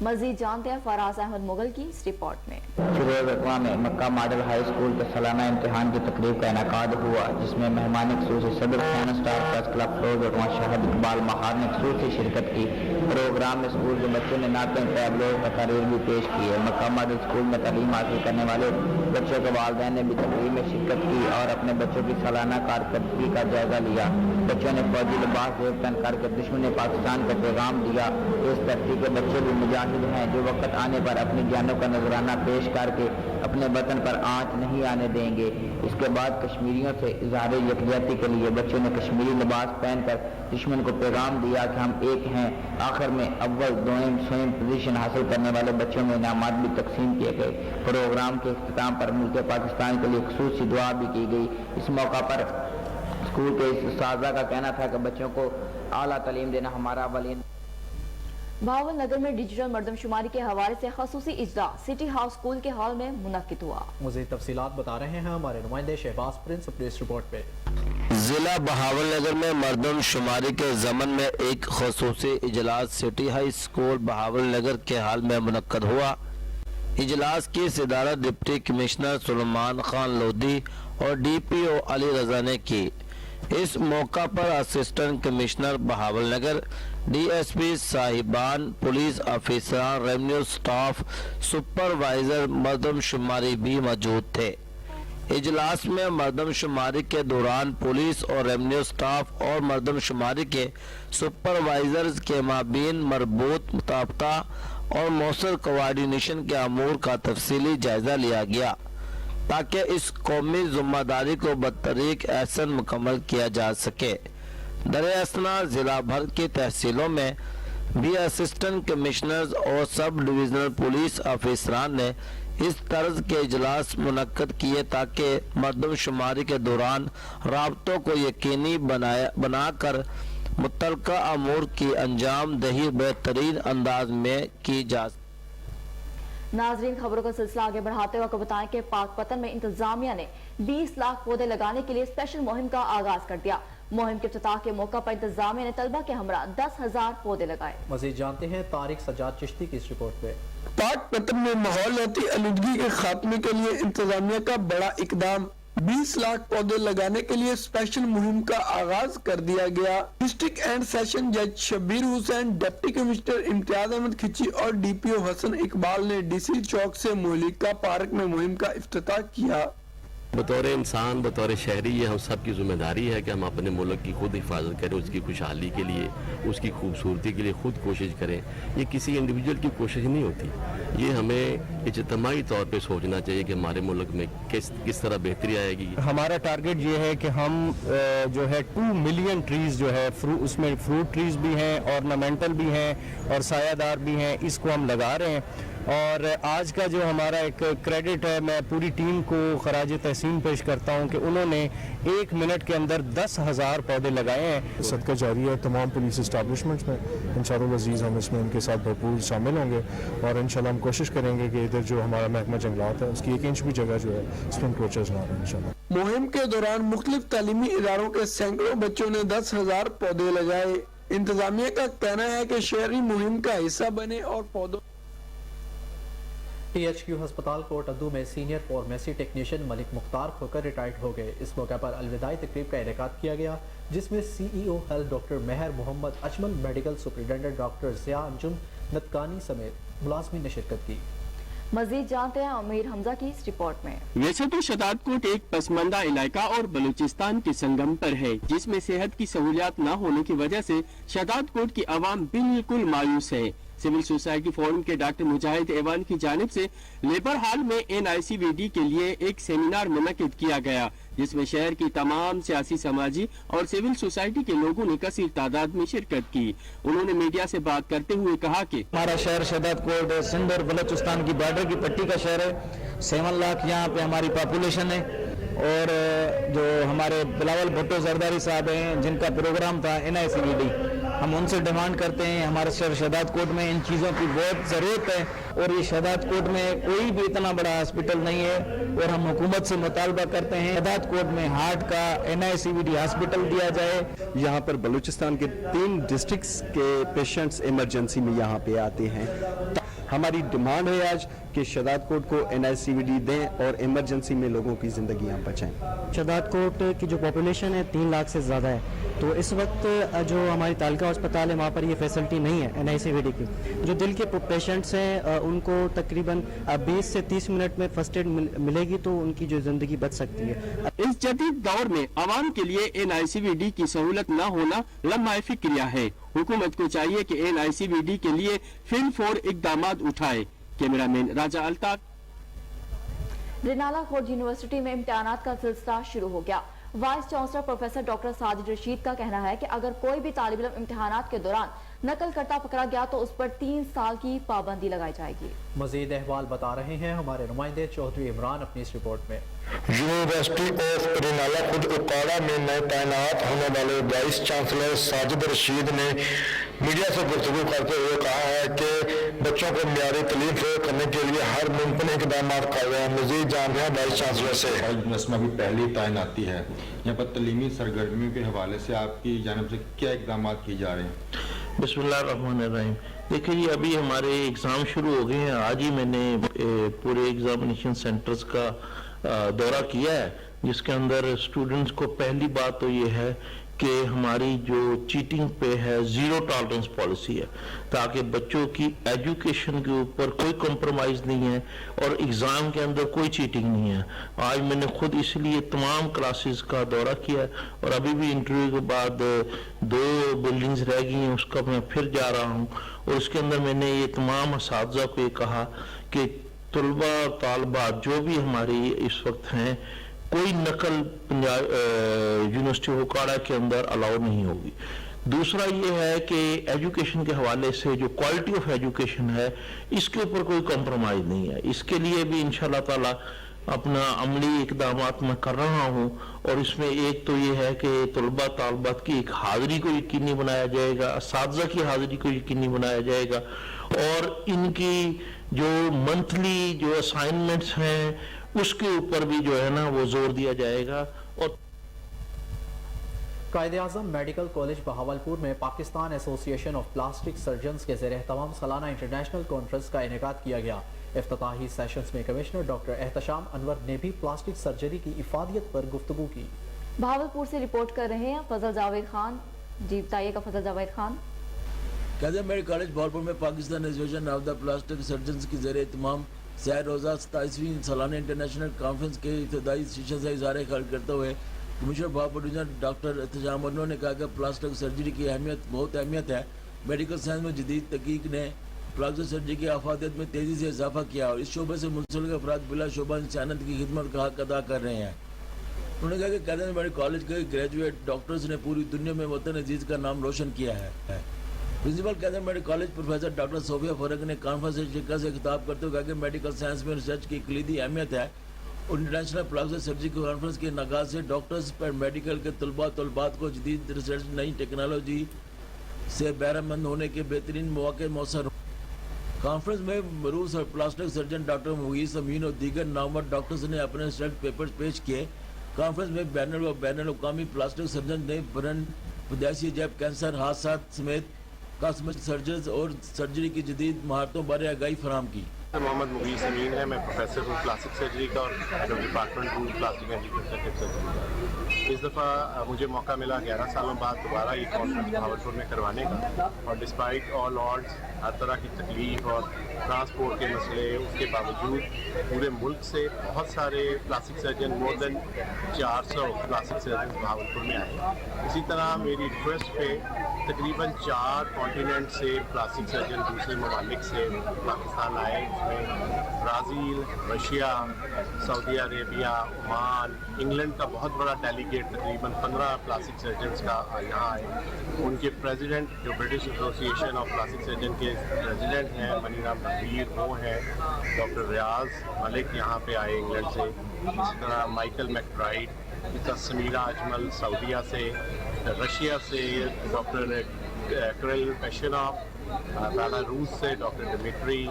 मजीद जानते हैं फराज अहमद मुगल की इस रिपोर्ट में। फिरोज वटवा में मक्का मॉडल हाई स्कूल के सालाना इम्तिहान की तकरीब का इनेकाद हुआ, जिसमें मेहमान खुसूसी सदर खान star press club Feroz Watwa Shahid Iqbal Mahar ने खुसूसी शिरकत की। प्रोग्राम में स्कूल के बच्चों ने नाते टैबलो तकारीर भी पेश की है। मक्का मॉडल स्कूल में तालीम हासिल करने वाले बच्चों के वालिदैन ने भी तकरीब में शिरकत की और अपने बच्चों की सालाना कारकर्दगी का जायजा लिया। बच्चों ने फौजी लिबास पहन करके दुश्मन पाकिस्तान का पैगाम दिया। इस धरती के बच्चे भी मुजाहिद हैं जो वक्त आने पर अपनी जानों का नजराना पेश करके अपने वतन पर आंच नहीं आने देंगे। इसके बाद कश्मीरियों से इजहार यकजहती के लिए बच्चों ने कश्मीरी लिबास पहनकर दुश्मन को पैगाम दिया कि हम एक हैं। आखिर में अव्वल दोयम सोयम पोजीशन हासिल करने वाले बच्चों में इनामात भी तकसीम किए गए। प्रोग्राम के इख्तिताम पर मुल्क पाकिस्तान के लिए खुसूसी दुआ भी की गई। इस मौका पर स्कूल के उस्तादा का कहना था कि बच्चों को आला तालीम देना हमारा अवलियन। भावल नगर में डिजिटल मर्दमशुमारी के हवाले से खसूसी इजलास सिटी हाउस स्कूल के हॉल में मुनक्किद हुआ। मज़ीद तफसीलात बता रहे हैं हमारे नुमाइंदे शहबाज प्रिंस अपनी इस रिपोर्ट पे। ضلع بہاول نگر میں مردم شماری کے ضمن میں ایک خصوصی اجلاس city high school Bahawal Nagar کے حال میں منعقد ہوا۔ اجلاس کی صدارت ڈپٹی کمشنر سلیمان خان لودھی اور ڈی پی او علی رضا نے کی۔ اس موقع پر assistant commissioner Bahawalnagar, D S P صاحبان، پولیس افسران، ریونیو سٹاف، سپروائزر مردم شماری بھی موجود تھے۔ اجلاس میں مردم شماری کے دوران پولیس اور ریونیو سٹاف اور مردم شماری کے سپروائزرز کے مابین مربوط مطابقہ اور مؤثر کوارڈینیشن کے امور کا تفصیلی جائزہ لیا گیا تاکہ اس قومی ذمہ داری کو بطریق احسن مکمل کیا جا سکے۔ در اثنا ضلع بھر کی تحصیلوں میں بھی اسسٹنٹ کمشنرز اور سب ڈویژنل پولیس افسران نے اس طرز کے اجلاس منعقد کیے تاکہ مردم شماری کے دوران رابطوں کو یقینی بنا کر متعلقہ امور کی انجام دہی بہترین انداز میں کی جا سکے۔ ناظرین، خبروں کا سلسلہ آگے بڑھاتے ہوئے بتائیں کہ پاک پتن میں انتظامیہ نے 20 لاکھ پودے لگانے کے لیے اسپیشل مہم کا آغاز کر دیا۔ مہم کے افتتاح کے موقع پر انتظامیہ نے طلبہ کے ہمراہ 10,000 پودے لگائے۔ مزید جانتے ہیں طارق سجاد چشتی کی اس رپورٹ میں۔ پاک پتن میں ماحولیاتی آلودگی کے خاتمے کے لیے انتظامیہ کا بڑا اقدام، 20 لاکھ پودے لگانے کے لیے اسپیشل مہم کا آغاز کر دیا گیا۔ ڈسٹرکٹ اینڈ سیشن جج شبیر حسین، ڈپٹی کمشنر امتیاز احمد کھچی اور ڈی پی او حسن اقبال نے ڈی سی چوک سے مہلکہ پارک میں مہم کا افتتاح کیا۔ بطور انسان، بطور شہری، یہ ہم سب کی ذمہ داری ہے کہ ہم اپنے ملک کی خود حفاظت کریں، اس کی خوشحالی کے لیے، اس کی خوبصورتی کے لیے خود کوشش کریں۔ یہ کسی انڈیویجول کی کوشش نہیں ہوتی، یہ ہمیں اجتماعی طور پہ سوچنا چاہیے کہ ہمارے ملک میں کس طرح بہتری آئے گی۔ ہمارا ٹارگٹ یہ ہے کہ ہم جو ہے 2 ملین ٹریز جو ہے اس میں فروٹ ٹریز بھی ہیں، ornamental بھی ہیں اور سایہ دار بھی ہیں، اس کو ہم لگا رہے ہیں۔ اور آج کا جو ہمارا ایک کریڈٹ ہے، میں پوری ٹیم کو خراج تحسین پیش کرتا ہوں کہ انہوں نے 1 منٹ کے اندر 10,000 پودے لگائے ہیں۔ صدقہ جاری ہے تمام پولیس اسٹیبلشمنٹس میں، انشاءاللہ العزیز ہم اس میں ان کے ساتھ بھرپور شامل ہوں گے اور انشاءاللہ ہم کوشش کریں گے کہ ادھر جو ہمارا محکمہ جنگلات ہے اس کی 1 انچ بھی جگہ جو ہے اس میں انکروچرز نہ رہیں انشاءاللہ۔ مہم کے دوران مختلف تعلیمی اداروں کے سینکڑوں بچوں نے 10,000 پودے لگائے۔ انتظامیہ کا کہنا ہے کہ شہری مہم کا حصہ بنے اور پودوں ٹی ایچ کیو ہسپتال کوٹ ادو میں سینئر فارمیسی ٹیکنیشین ملک مختار کھوکر ریٹائرڈ ہو گئے۔ اس موقع پر الوداعی تقریب کا انعقاد کیا گیا جس میں سی ای او health doctor Mehar Muhammad Ajmal, medical superintendent doctor Zia Anjum Natkani سمیت ملازمین نے شرکت کی۔ مزید جانتے ہیں امیر حمزہ کی اس رپورٹ میں۔ ویسے تو شداد کوٹ ایک پسماندہ علاقہ اور بلوچستان کے سنگم پر ہے، جس میں صحت کی سہولیات نہ ہونے کی وجہ سے شداد کوٹ کی عوام بالکل مایوس ہے۔ سول سوسائٹی فورم کے ڈاکٹر مجاہد ایوان کی جانب سے لیبر ہال میں NICVD کے لیے ایک سیمینار منعقد کیا گیا، جس میں شہر کی تمام سیاسی، سماجی اور سول سوسائٹی کے لوگوں نے کثیر تعداد میں شرکت کی۔ انہوں نے میڈیا سے بات کرتے ہوئے کہا کہ ہمارا شہر شداد کوٹ سندھ اور بلوچستان کی بارڈر کی پٹی کا شہر ہے، 7 لاکھ یہاں پہ ہماری پاپولیشن ہے، اور جو ہمارے بلاول بھٹو زرداری صاحب ہیں جن کا پروگرام تھا NICVD، ہم ان سے ڈیمانڈ کرتے ہیں، ہمارے شہر شداد کوٹ میں ان چیزوں کی بہت ضرورت ہے، اور یہ شداد کوٹ میں کوئی بھی اتنا بڑا ہاسپٹل نہیں ہے، اور ہم حکومت سے مطالبہ کرتے ہیں شداد کوٹ میں ہارٹ کا NICVD ہاسپٹل دیا جائے۔ یہاں پر بلوچستان کے 3 ڈسٹرکٹس کے پیشنٹس ایمرجنسی میں یہاں پہ آتے ہیں۔ ہماری ڈیمانڈ ہے آج کہ شداد کوٹ کو NICVD دیں اور ایمرجنسی میں لوگوں کی زندگیاں بچائیں۔ شداد کوٹ کی جو پاپولیشن ہے 3 لاکھ سے زیادہ ہے، تو اس وقت جو ہماری تعلقہ ہسپتال ہے وہاں پر یہ فیسلٹی نہیں ہے NICVD کی۔ جو دل کے پیشنٹس ہیں ان کو تقریباً 20 سے 30 منٹ میں فرسٹ ایڈ ملے گی تو ان کی جو زندگی بچ سکتی ہے۔ اس جدید دور میں عوام کے لیے NICVD کی سہولت نہ ہونا لمحہ فکریہ ہے۔ حکومت کو چاہیے کہ NICVD کے لیے فن فور اقدامات اٹھائے۔ کیمرہ مین راجہ الطاف۔ رنالہ خورد یونیورسٹی میں امتحانات کا سلسلہ شروع ہو گیا۔ Vice chancellor professor doctor Sajid Rashid کا کہنا ہے کہ اگر کوئی بھی طالب علم امتحانات کے دوران نقل کرتا پکڑا گیا تو اس پر 3 سال کی پابندی لگائی جائے گی۔ مزید احوال بتا رہے ہیں ہمارے نمائندے چودھری عمران اپنی اس رپورٹ میں۔ یونیورسٹی آف رنالہ خورد اکاڑا میں نئے تعینات ہونے والے وائس چانسلر ساجد رشید نے میڈیا سے گفتگو کرتے ہوئے کہا ہے کہ बच्चों को म्यारी तलीम फरोहम करने के लिए हर मुमकिन इकदाम कर रहे हैं। मजीद जानते हैं वाइस चांसलर से। यूनिवर्सिटी में पहली तैनाती है, यहाँ पर तलीमी सरगर्मियों के हवाले से आपकी जानिब से क्या इकदाम किए जा रहे हैं? बिस्मिल्लाहिर्रहमानिर्रहीम। देखिए जी, अभी हमारे एग्ज़ाम शुरू हो गए हैं। आज ही मैंने पूरे एग्जामिनेशन सेंटर्स का दौरा किया है, जिसके अंदर स्टूडेंट्स को पहली बात तो ये है कि हमारी जो चीटिंग पे है ज़ीरो टॉलरेंस पॉलिसी है, ताकि बच्चों की एजुकेशन के ऊपर कोई कॉम्प्रोमाइज़ नहीं है और एग्ज़ाम के अंदर कोई चीटिंग नहीं है। आज मैंने खुद इसलिए तमाम क्लासेस का दौरा किया और अभी भी इंटरव्यू के बाद 2 बिल्डिंग्स रह गई हैं, उसका मैं फिर जा रहा हूँ। और उसके अंदर मैंने ये तमाम असातिज़ा को कहा कि तलबा तालबात जो भी हमारी इस वक्त हैं, कोई नकल यूनिवर्सिटी होकाड़ा के अंदर अलाउ नहीं होगी। दूसरा ये है कि एजुकेशन के हवाले से जो क्वालिटी ऑफ एजुकेशन है, इसके ऊपर कोई कॉम्प्रोमाइज़ नहीं है। इसके लिए भी इंशाल्लाह ताला अपना अमली इकदाम मैं कर रहा हूँ। और इसमें एक तो ये है कि तलबा तालबात की एक हाज़िरी को यकीनी बनाया जाएगा, असातिज़ा की हाज़िरी को यकीनी बनाया जाएगा, और इनकी जो मंथली जो असाइनमेंट्स हैं उसके ऊपर भी जो है ना वो जोर दिया जाएगा। और कायद-ए-आज़म मेडिकल कॉलेज बहावलपुर में Pakistan association of plastic surgeons के ज़ेर तमाम सालाना इंटरनेशनल कॉन्फ्रेंस का इनेकाद किया गया। इफ्तिताही सेशंस में कमिश्नर डॉक्टर एहतशाम अनवर ने भी प्लास्टिक सर्जरी की इफादियत पर गुफ्तगू की। बहावलपुर से रिपोर्ट कर रहे हैं फजल जावेद खान। जी बताइएगा फजल जावेद खान। कायद-ए-आज़म मेडिकल कॉलेज बहावलपुर में Pakistan association of the plastic surgeons की ज़ेर तमाम सैर रोज़ा 27वीं सालाना इंटरनेशनल कॉन्फ्रेंस के इब्तदाई शीशे से इज़हार ख्याल करते हुए commissioner Bahawalpur division doctor Ehtesham Anwar ने कहा कि प्लास्टिक सर्जरी की बहुत अहमियत है। मेडिकल साइंस में जदीद तहकीक ने प्लास्टिक सर्जरी की अफादियत में तेज़ी से इजाफा किया और इस शोबे से मुंसलिक अफराद बिला शोबा इंसानियत की खिदमत का हक अदा कर रहे हैं। उन्होंने कहा कि कायद-ए-आज़म मेडिकल कॉलेज के ग्रेजुएट डॉक्टर्स ने पूरी दुनिया में वतन अजीज़ का नाम रोशन किया है। Principal Quaid-e-Azam medical college professor doctor Sofia Farooq ने कॉन्फ्रेंस शिरकत से खिताब करते हुए कहा कि मेडिकल साइंस में रिसर्च की कलीदी अहमियत है और इंटरनेशनल प्लास्टिक सर्जरी कॉन्फ्रेंस के नगाज से डॉक्टर्स पर मेडिकल के तलबात को जदीद रिसर्च नई टेक्नोलॉजी से बहरामंद होने के बेहतरीन मौके मौसर। कॉन्फ्रेंस में मरूज और प्लास्टिक सर्जन डॉक्टर मुगीस अमीन और दीगर नामवर डॉक्टर्स ने अपने रिसर्च पेपर्स पेश किए। कॉन्फ्रेंस में बैनुल-अक़वामी प्लास्टिक सर्जन ने बरन पैदाइशी जैब कैंसर हादसा समेत कॉस्मेटिक सर्जन्स और सर्जरी की जदीद महारतों बारे आगाही फराहम की। मोहम्मद मुगीस अमीन है, मैं प्रोफेसर हूँ प्लास्टिक सर्जरी का और डिपार्टमेंट हूँ प्लास्टिक एंड रिकंस्ट्रक्टिव सर्जरी का। इस दफ़ा मुझे मौका मिला 11 सालों बाद दोबारा ये कॉन्फ्रेंस बहावलपुर में करवाने का, और डिस्पाइट ऑल ऑड्स, हर तरह की तकलीफ और ट्रांसपोर्ट के मसले, उसके बावजूद पूरे मुल्क से बहुत सारे plastic surgeon, more than 400 plastic surgeon Bahawalpur में आए। इसी तरह मेरी रिक्वेस्ट पे तकरीबन 4 कॉन्टिनेंट से प्लास्टिक सर्जन दूसरे ममालिक से पाकिस्तान आए। Brazil, Russia, Saudi Arabia, Oman, England का बहुत बड़ा डेलीगेट तकरीबन 15 प्लास्टिक सर्जन्स का यहाँ आए। उनके प्रेसिडेंट जो British association of plastic surgeon के प्रेसिडेंट हैं मनीराम नबीर, वो हैं। डॉक्टर रियाज मलिक यहाँ पे आए इंग्लैंड से। इसी तरह माइकल मैकब्राइड, इस तरह समीरा अजमल सऊदीया से, रशिया से डॉक्टर क्रिल पेशनॉफ, बेलारूस से डॉक्टर डिमिट्री,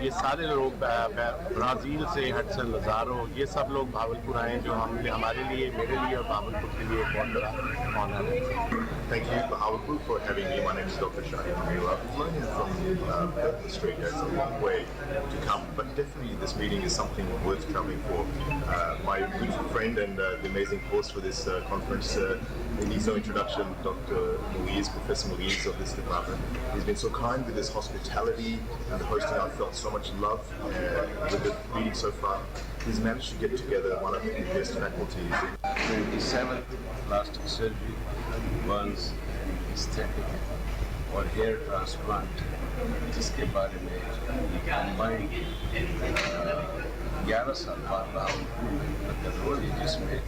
ये सारे लोग, ब्राज़ील से हडसन लज़ारो, ये सब लोग भावलपुर आए जो हमारे लिए, मेरे लिए और भावलपुर के लिए बहुत बड़ा ऑनर है। Thank you, Bahawalpur, for having me. My name is Dr. Shahid Amira. Flying from Perth, Australia is a long way to come, but definitely this meeting is something worth travelling for. My beautiful friend and the amazing host for this conference, he needs no introduction, Dr. Muiz, Professor Muiz of this department. He's been so kind with his hospitality and the hosting. I've felt so much love with the meeting so far. He's managed to get together one of the best faculties. 27th plastic surgery, burns, aesthetic और hair transplant, जिसके बारे में combined 11 साल बाद भावलपुर में, जिसमें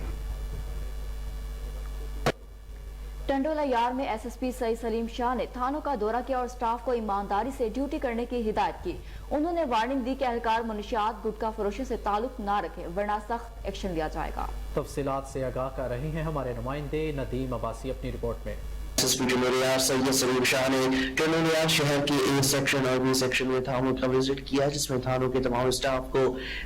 टंडोला यार में एसएसपी सईद सलीम शाह ने थानों का दौरा किया और स्टाफ को ईमानदारी से ड्यूटी करने की हिदायत की। उन्होंने वार्निंग दी कि एहलकार मुनशियात गुटखा फरोशी से ताल्लुक ना रखे वरना सख्त एक्शन लिया जाएगा। तफसीलात से आगाह कर रहे हैं हमारे नुमाइंदे नदीम अब्बासी अपनी रिपोर्ट में। एसएसपी टेनोरियार सैयद सलीम शाह ने टेनोरियार शहर के ए सेक्शन और बी सेक्शन में थानों का विजिट किया, जिसमें थानों के तमाम स्टाफ को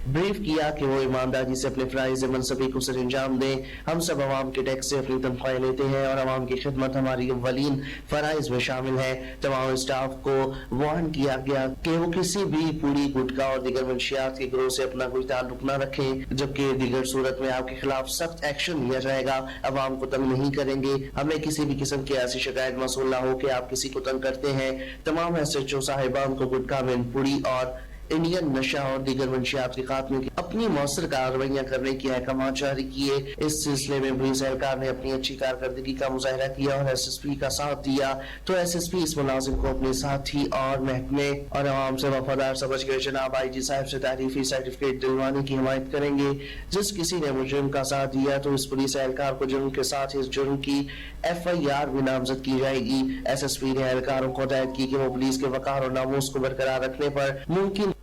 ब्रीफ किया कि वो ईमानदारी से अपने फराइज मनसबी को सर अंजाम दें। हम सब आवाम के टैक्स से अपनी तनख्वाहें लेते हैं और आवाम की खिदमत हमारी अव्वलीन फराइज में शामिल है। तमाम स्टाफ को वार्न किया गया कि वो किसी भी पूरी गुटखा और दीगर मंशियात के गिरोह से अपना कोई ताल्लुक न रखें, जबकि दीगर सूरत में आपके खिलाफ सख्त एक्शन लिया जाएगा। आवाम को तंग नहीं करेंगे। हमें किसी भी किस्म की ऐसी शिकायत मसूल ना हो कि आप किसी को तंग करते हैं। तमाम एसएचओ साहिबान को गुटखा में पुड़ी और इंडियन नशा और दीगर मंशियात के खात्मे की अपनी मौसर कार्रवाइयां करने की अहकाम जारी किए। इस सिलसिले में पुलिस एहलकार ने अपनी अच्छी कारकर्दगी का मुजाहरा किया और एसएसपी का साथ दिया, तो एसएसपी इस मुलाजिम को अपने साथी और महकमे और आवाम से वफादार समझ कर जनाब आईजी साहब से तारीफी सर्टिफिकेट दिलवाने की हिमायत करेंगे। जिस किसी ने मुजरिम का साथ दिया तो इस पुलिस एहलकार को जुर्म के साथ इस जुर्म की FIR भी नामजद की जाएगी। एसएसपी ने एहलकारों को हिदायत की कि वो पुलिस के वकार और नामूस को बरकरार रखने पर मुमकिन।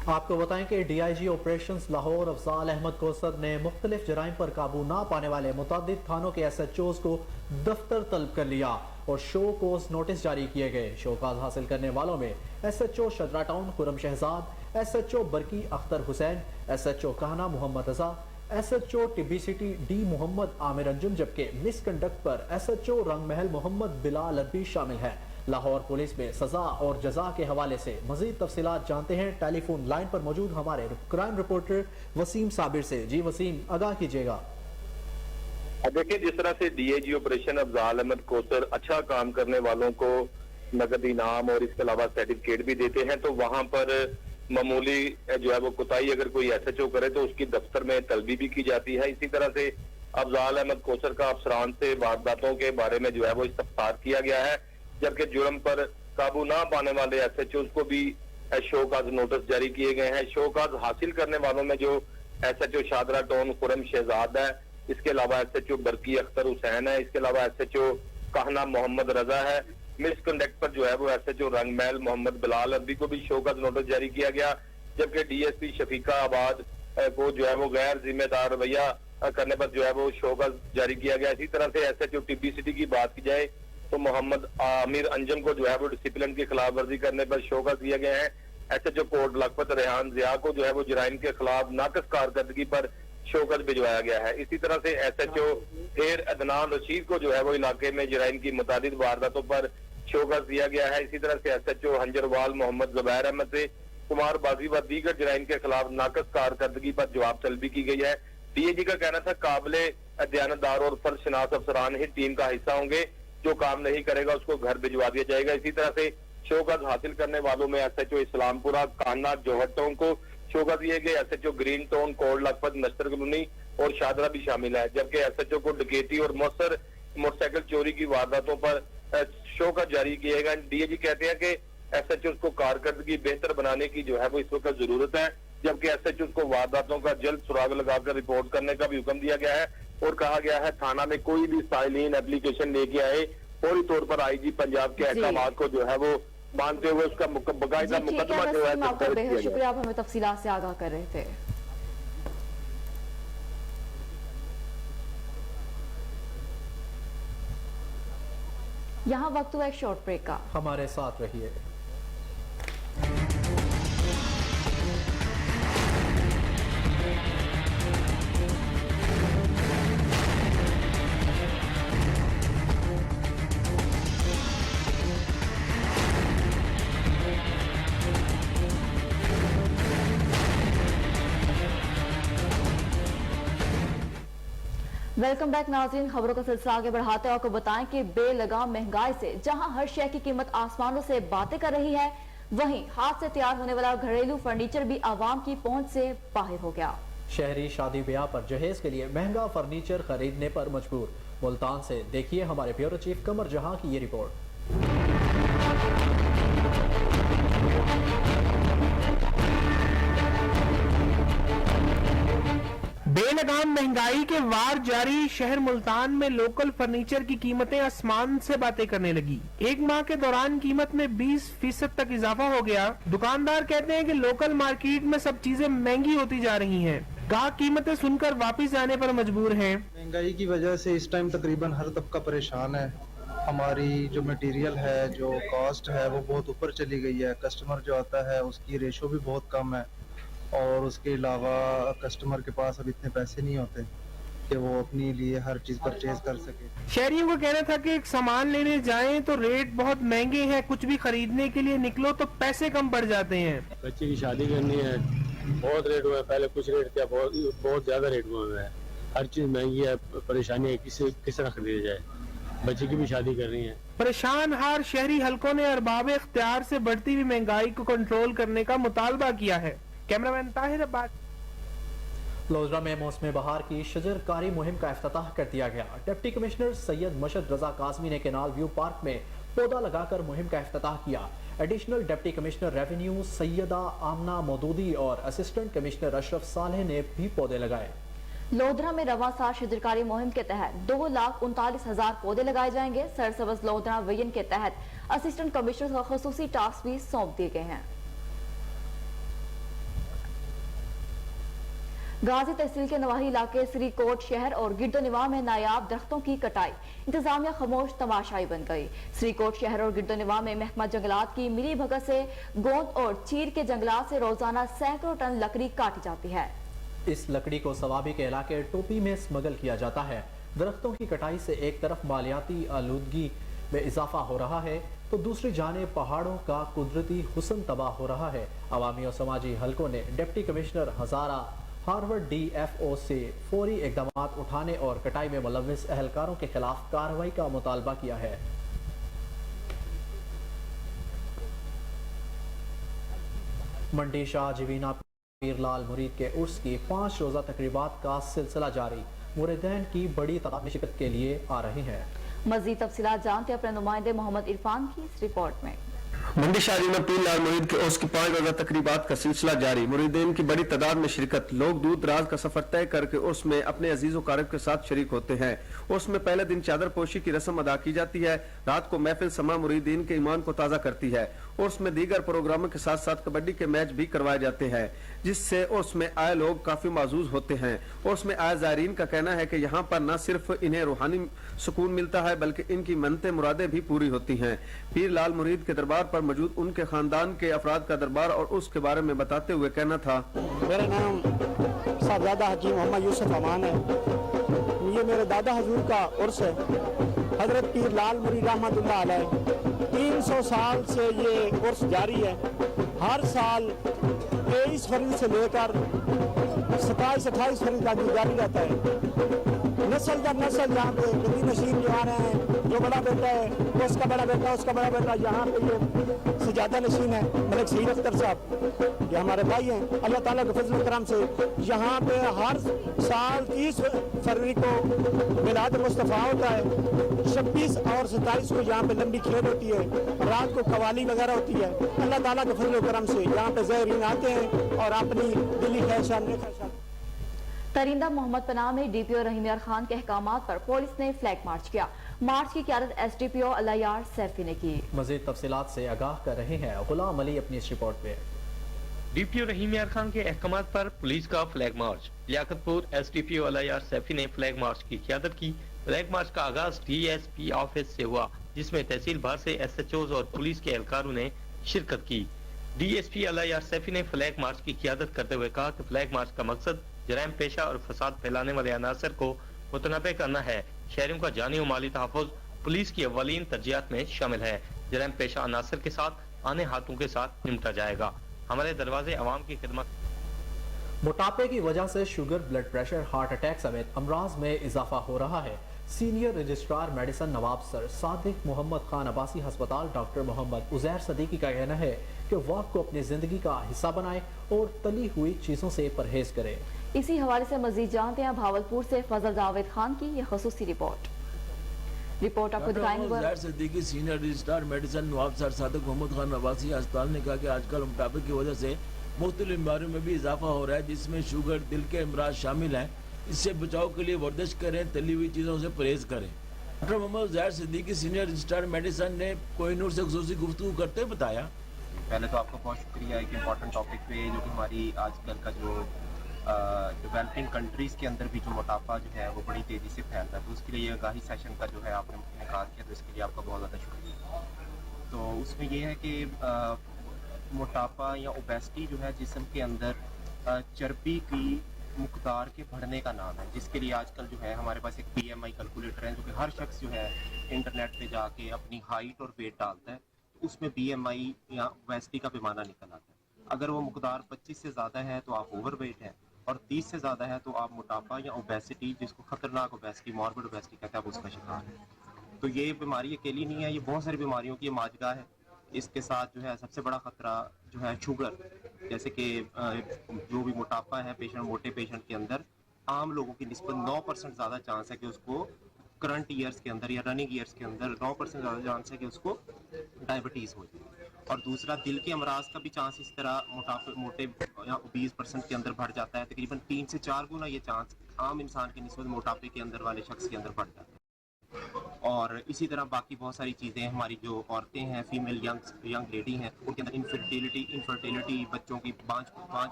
आपको बताएं कि DIG ऑपरेशंस लाहौर अफजाल अहमद कोसर ने मुख्तलिफ जराइम पर काबू ना पाने वाले मुतअद्दिद थानों के SHOs को दफ्तर तलब कर लिया और शो कोज नोटिस जारी किए गए। शोकाज हासिल करने वालों में SHO Shahdara town Khurram Shahzad, SHO Barki Akhtar Hussain, SHO Kahna Mohammad Raza, SHO Tibbi city D Mohammad Amir Anjum, जबकि मिसकंडक्ट पर SHO रंग महल मोहम्मद बिलाल अरबी शामिल है। लाहौर पुलिस में सजा और जजा के हवाले से मजीद तफसीलात जानते हैं टेलीफोन लाइन पर मौजूद हमारे क्राइम रिपोर्टर वसीम साबिर से। जी वसीम, आगाह कीजिएगा। देखिए, जिस तरह से DIG ऑपरेशन अफजाल अहमद कोसर अच्छा काम करने वालों को नगद इनाम और इसके अलावा सर्टिफिकेट भी देते हैं, तो वहां पर मामूली जो है वो कोताही अगर कोई SHO करे तो उसकी दफ्तर में तलबी भी की जाती है। इसी तरह से अफजाल अहमद कोसर का अफसरान से वारदातों के बारे में जो है वो इस्तफसार किया गया है, जबकि जुर्म पर काबू ना पाने वाले SHOs को भी शोकाज नोटिस जारी किए गए हैं। शोकाज हासिल करने वालों में जो SHO शादरा टाउन खुरम शहजाद है, इसके अलावा SHO बरकी अख्तर हुसैन है, इसके अलावा SHO कहना मोहम्मद रजा है। मिसकंडक्ट पर जो है वो SHO रंग महल मोहम्मद बिलाल अरबी को भी शोकाज नोटिस जारी किया गया, जबकि DSP शफीका आबाद को जो है वो गैर जिम्मेदार रवैया करने पर जो है वो शोकाज जारी किया गया। इसी तरह से SHO टिब्बी सिटी की बात की जाए तो मोहम्मद आमिर अंजम को जो है वो डिसिप्लिन की खिलाफ वर्जी करने पर शोकाज दिया गया है। SHO कोट लखपत रेहान जिया को जो है वो जराइम के खिलाफ नाकस कारकर्दगी पर शोकाज भिजवाया गया है। इसी तरह से SHO हेर अदनान रशीद को जो है वो इलाके में जराइम की मुतादिद वारदातों पर शोकाज दिया गया है। इसी तरह से SHO हंजरवाल मोहम्मद जुबैर अहमद से कुमार बाजी व दीगर जराइम के खिलाफ नाकस कारकर्दगी पर जवाब तलबी की गई है। DIG का कहना था काबिले दयानतदार और फर्शनास अफसरान ही टीम का हिस्सा होंगे, जो काम नहीं करेगा उसको घर भिजवा दिया जाएगा। इसी तरह से शोकाज हासिल करने वालों में SHO इस्लामपुरा कान्ना जोहर टाउन को शोकाज दिए गए, SHO green town Kot Lakhpat Nishtar colony और शादरा भी शामिल है, जबकि SHO को डकैती और मौसर मोटरसाइकिल चोरी की वारदातों पर शोकाज जारी किए गए। DIG कहते हैं कि SHO को कारकर्दगी बेहतर बनाने की जो है वो इस वक्त जरूरत है, जबकि SHO को वारदातों का जल्द सुराग लगाकर रिपोर्ट करने का भी हुक्म दिया गया है और कहा गया है थाना में कोई भी साइलिन एप्लीकेशन लेके आए फौरी तौर पर IG पंजाब के अहकामात को जो है वो मानते हुए उसका बाकायदा मुकदमा जो है बेहद शुक्रिया, आप हमें तफसीलात से आगाह कर रहे थे। यहाँ वक्त हुआ एक शॉर्ट ब्रेक का, हमारे साथ रहिए। वेलकम बैक नाज़रीन, खबरों का सिलसिला आगे बढ़ाते हैं। आपको बताएं कि बेलगाम महंगाई से जहां हर शय की कीमत आसमानों से बातें कर रही है, वहीं हाथ से तैयार होने वाला घरेलू फर्नीचर भी आवाम की पहुंच से बाहर हो गया। शहरी शादी ब्याह पर जहेज के लिए महंगा फर्नीचर खरीदने पर मजबूर। मुल्तान से देखिए हमारे ब्यूरो चीफ कमर जहां की ये रिपोर्ट। बेलगाम महंगाई के वार जारी शहर मुल्तान में लोकल फर्नीचर की कीमतें आसमान से बातें करने लगी। एक माह के दौरान कीमत में 20% तक इजाफा हो गया। दुकानदार कहते हैं कि लोकल मार्केट में सब चीजें महंगी होती जा रही हैं। गाहक कीमतें सुनकर वापस जाने पर मजबूर हैं। महंगाई की वजह से इस टाइम तकरीबन हर तबका परेशान है। हमारी जो मटेरियल है, जो कॉस्ट है, वो बहुत ऊपर चली गई है। कस्टमर जो आता है उसकी रेशो भी बहुत कम है, और उसके अलावा कस्टमर के पास अब इतने पैसे नहीं होते कि वो अपने लिए हर चीज़ परचेज कर सके। शहरियों का कहना था कि एक सामान लेने जाएं तो रेट बहुत महंगे हैं, कुछ भी खरीदने के लिए निकलो तो पैसे कम पड़ जाते हैं। बच्चे की शादी करनी है, बहुत रेट हुआ है, पहले कुछ रेट था, बहुत ज्यादा रेट हुआ है। हर चीज महंगी है, परेशानी है, किस तरह खरीदा जाए। बच्चे की भी शादी करनी है। परेशान हार शहरी हलकों ने अरबाब इख्तियार से बढ़ती हुई महंगाई को कंट्रोल करने का मुतालबा किया है। कैमरामैन ताहिर अब्बास। लोधरा में मौसम बहार की शजरकारी मुहिम का इफ्तिताह कर दिया गया। डिप्टी कमिश्नर सैयद मशद रजा काज़मी ने केनाल व्यू पार्क में पौधा लगाकर मुहिम का इफ्तिताह किया। Additional deputy commissioner revenue Syeda Amna Maududi और असिस्टेंट कमिश्नर अशरफ सालेह ने भी पौधे लगाए। लोधरा में रवा साल शजरकारी मुहिम के तहत 2,39,000 पौधे लगाए जाएंगे। सरसब्ज लोधरा विजन के तहत असिस्टेंट कमिश्नर को खुसूसी टास्क भी सौंप दिए गए हैं। गाजी तहसील के नवाही इलाके श्री कोट शहर और गिरदोनिवा में नायाब दरख्तों की कटाई। इंतजामिया खामोश तमाशाई बन गई। श्री कोट शहर और गिरदोनिवा में महकमा जंगलात की मिली भगत से गोंद और चीर के जंगलात से रोजाना सैकड़ों टन लकड़ी काटी जाती है। इस लकड़ी को सवाबी के इलाके टोपी में स्मगल किया जाता है। दरख्तों की कटाई से एक तरफ मालियाती आलूदगी में इजाफा हो रहा है तो दूसरी जानिब पहाड़ों का कुदरती हुस्न तबाह हो रहा है। अवामी और समाजी हलकों ने डिप्टी कमिश्नर हजारा हार्वर्ड DFO से फौरी इकदाम उठाने और कटाई में मुलव्विस एहलकारों के खिलाफ कार्रवाई का मुतालबा किया है। मंडी शाह जीवीना पीरलाल मुरीद के उर्स की 5 रोजा तकरीबात का सिलसिला जारी। मुरीदैन की बड़ी तादाद में शिरकत के लिए आ रहे हैं। मजीद तफसीलात जानते अपने नुमाइंदे मोहम्मद इरफान की इस रिपोर्ट में। मंडी शादी में पीरलाल मुरीद के उर्स की 5 रोजा तकरीबात का सिलसिला जारी। मुरीदीन की बड़ी तादाद में शिरकत। लोग दूर दराज का सफर तय करके उर्स में अपने अजीज कारब के साथ शरीक होते हैं। उर्स में पहले दिन चादर पोशी की रस्म अदा की जाती है। रात को महफिल समा मुरीदीन के ईमान को ताज़ा करती है। उर्स में दीगर प्रोग्रामों के साथ साथ कबड्डी के मैच भी करवाए जाते हैं, जिससे उर्स में आए लोग काफी माजूज होते हैं। उर्स में आए ज़ायरीन का कहना है कि यहाँ पर न सिर्फ इन्हें रूहानी सुकून मिलता है बल्कि इनकी मनते मुरादें भी पूरी होती हैं। पीर लाल मुरीद के दरबार पर मौजूद उनके खानदान के अफराद का दरबार और उसके बारे में बताते हुए कहना था। मेरा नाम साहबजादा हाजी मोहम्मद यूसुफ अमान है। ये मेरे दादा हजूर का उर्स है। हजरत पीर लाल मुरीद रहमतुल्लाह अलैह 300 साल से ये उर्स जारी है। हर साल 23 फरवरी से लेकर 27-28 फरवरी तक जारी रहता है। नस्ल दर नस्ल यहाँ पे गदी नशीन जो आ रहे हैं, जो बड़ा बेटा है वो उसका बड़ा बेटा, उसका बड़ा बेटा। यहाँ पे ये सजादा नशीन है मलिक सईद अख्तर साहब, ये हमारे भाई हैं। अल्लाह ताला के फजल करम से यहाँ पे हर साल 30 फरवरी को मिलाद मुस्तफ़ा होता है। 26 और 27 को यहाँ पे लंबी खेल होती है। रात को कवाली वगैरह होती है। अल्लाह ताला के फजल करम से यहाँ पे ज़ायरीन आते हैं और अपनी दिली ख्वाहिशात। तरिंदा मोहम्मद पनाह में DPO रहीम यार खान के अहकामात पर पुलिस ने फ्लैग मार्च किया। मार्च की क़यादत SDPO अल्लायार सैफी ने की। मजीद तफसीलात से आगाह कर रहे हैं गुलाम अली अपनी इस रिपोर्ट पे। DPO रहीम यार खान के अहकामात पर पुलिस का flag march. Liaquatpur SDPO Allahyar Saifi ने फ्लैग मार्च की क़यादत की। फ्लैग मार्च का आगाज DSP ऑफिस से हुआ, जिसमें तहसील भर से SHOs और पुलिस के एहलकारों ने शिरकत की। DSP अल्लायार सैफी ने फ्लैग मार्च की क़यादत करते हुए कहा कि फ्लैग मार्च का मकसद जराइम पेशा और फसाद फैलाने वाले अनासर को मुतनबे करना है। शहरियों का जानी और माली तहफ़्फ़ुज़ पुलिस की अव्वलीन तरजीहात में शामिल है। जराइम पेशा अनासर के साथ आने हाथों के साथ निपटा जाएगा। हमारे दरवाजे अवाम की खिदमत। मोटापे की वजह से sugar, blood pressure, heart attack समेत अमराज में इजाफा हो रहा है। सीनियर रजिस्ट्रार मेडिसिन नवाब सर सादिक मोहम्मद खान अब्बासी अस्पताल डॉक्टर मोहम्मद उजैर सदीकी का कहना है कि वॉक को अपनी जिंदगी का हिस्सा बनाए और तली हुई चीजों से परहेज करे। इसी हवाले से मजीद जानते हैं भावलपुर से फजल जावेद खान की यह खुसूसी रिपोर्ट आपको दिखाएंगे। सदीकी सीनियर रजिस्ट्रार मेडिसिन नवाब सर सादिक मोहम्मद खान अब्बासी अस्पताल ने कहा कि आजकल मोटापे की वजह से मुख्तलिफ बीमारियों में भी इजाफा हो रहा है, जिसमें शुगर, दिल के अमराज शामिल हैं। इससे बचाव के लिए वर्जिश करें, तली हुई चीज़ों से परहेज करें। Doctor Mohammad Uzair Siddiqui senior registrar medicine ने कोहिनूर से खुसूसी गुफ्तगू करते बताया। पहले तो आपका बहुत शुक्रिया एक इम्पॉर्टेंट टॉपिक पे, जो कि हमारी आजकल का जो ڈیولپنگ کنٹریز کے اندر بھی جو موٹاپا جو ہے وہ بڑی تیزی سے پھیلتا ہے، تو اس کے لیے یہ آگاہی سیشن کا جو ہے آپ نے انعقاد کیا، تو اس کے لیے آپ کا بہت زیادہ شکریہ۔ تو اس میں یہ ہے کہ موٹاپا یا اوبیسٹی جو ہے جسم کے اندر چربی کی مقدار کے بڑھنے کا نام ہے، جس کے لیے آج کل جو ہے ہمارے پاس ایک BMI کیلکولیٹر ہے جو کہ ہر شخص جو ہے انٹرنیٹ پہ جا کے اپنی ہائٹ اور ویٹ ڈالتا ہے، تو اس میں BMI یا اوبیسٹی کا پیمانہ نکل آتا ہے۔ اگر وہ مقدار 25 سے زیادہ ہے تو آپ اوور ویٹ ہیں، اور 30 سے زیادہ ہے تو آپ موٹاپا یا اوبیسٹی، جس کو خطرناک اوبیسٹی ماربڈ اوبیسٹی کہتے ہیں، آپ اس کا شکار ہے۔ تو یہ بیماری اکیلی نہیں ہے، یہ بہت ساری بیماریوں کی ماجگاہ ہے۔ اس کے ساتھ جو ہے سب سے بڑا خطرہ جو ہے شوگر، جیسے کہ جو بھی موٹاپا ہے پیشنٹ، موٹے پیشنٹ کے اندر عام لوگوں کی نسبت 9% زیادہ چانس ہے کہ اس کو کرنٹ ایئرز کے اندر یا رننگ ایئرز کے اندر 9% زیادہ چانس ہے کہ اس کو ڈائبٹیز ہو جائے۔ اور دوسرا دل کے امراض کا بھی چانس اس طرح موٹے یا 20% کے اندر بڑھ جاتا ہے، تقریباً 3 سے 4 گنا یہ چانس عام انسان کی نسبت موٹاپے کے اندر والے شخص کے اندر بڑھ جاتا ہے۔ اور اسی طرح باقی بہت ساری چیزیں، ہماری جو عورتیں ہیں، فیمیل ینگ لیڈی ہیں، ان کے اندر انفرٹیلٹی، بچوں کی بانجھ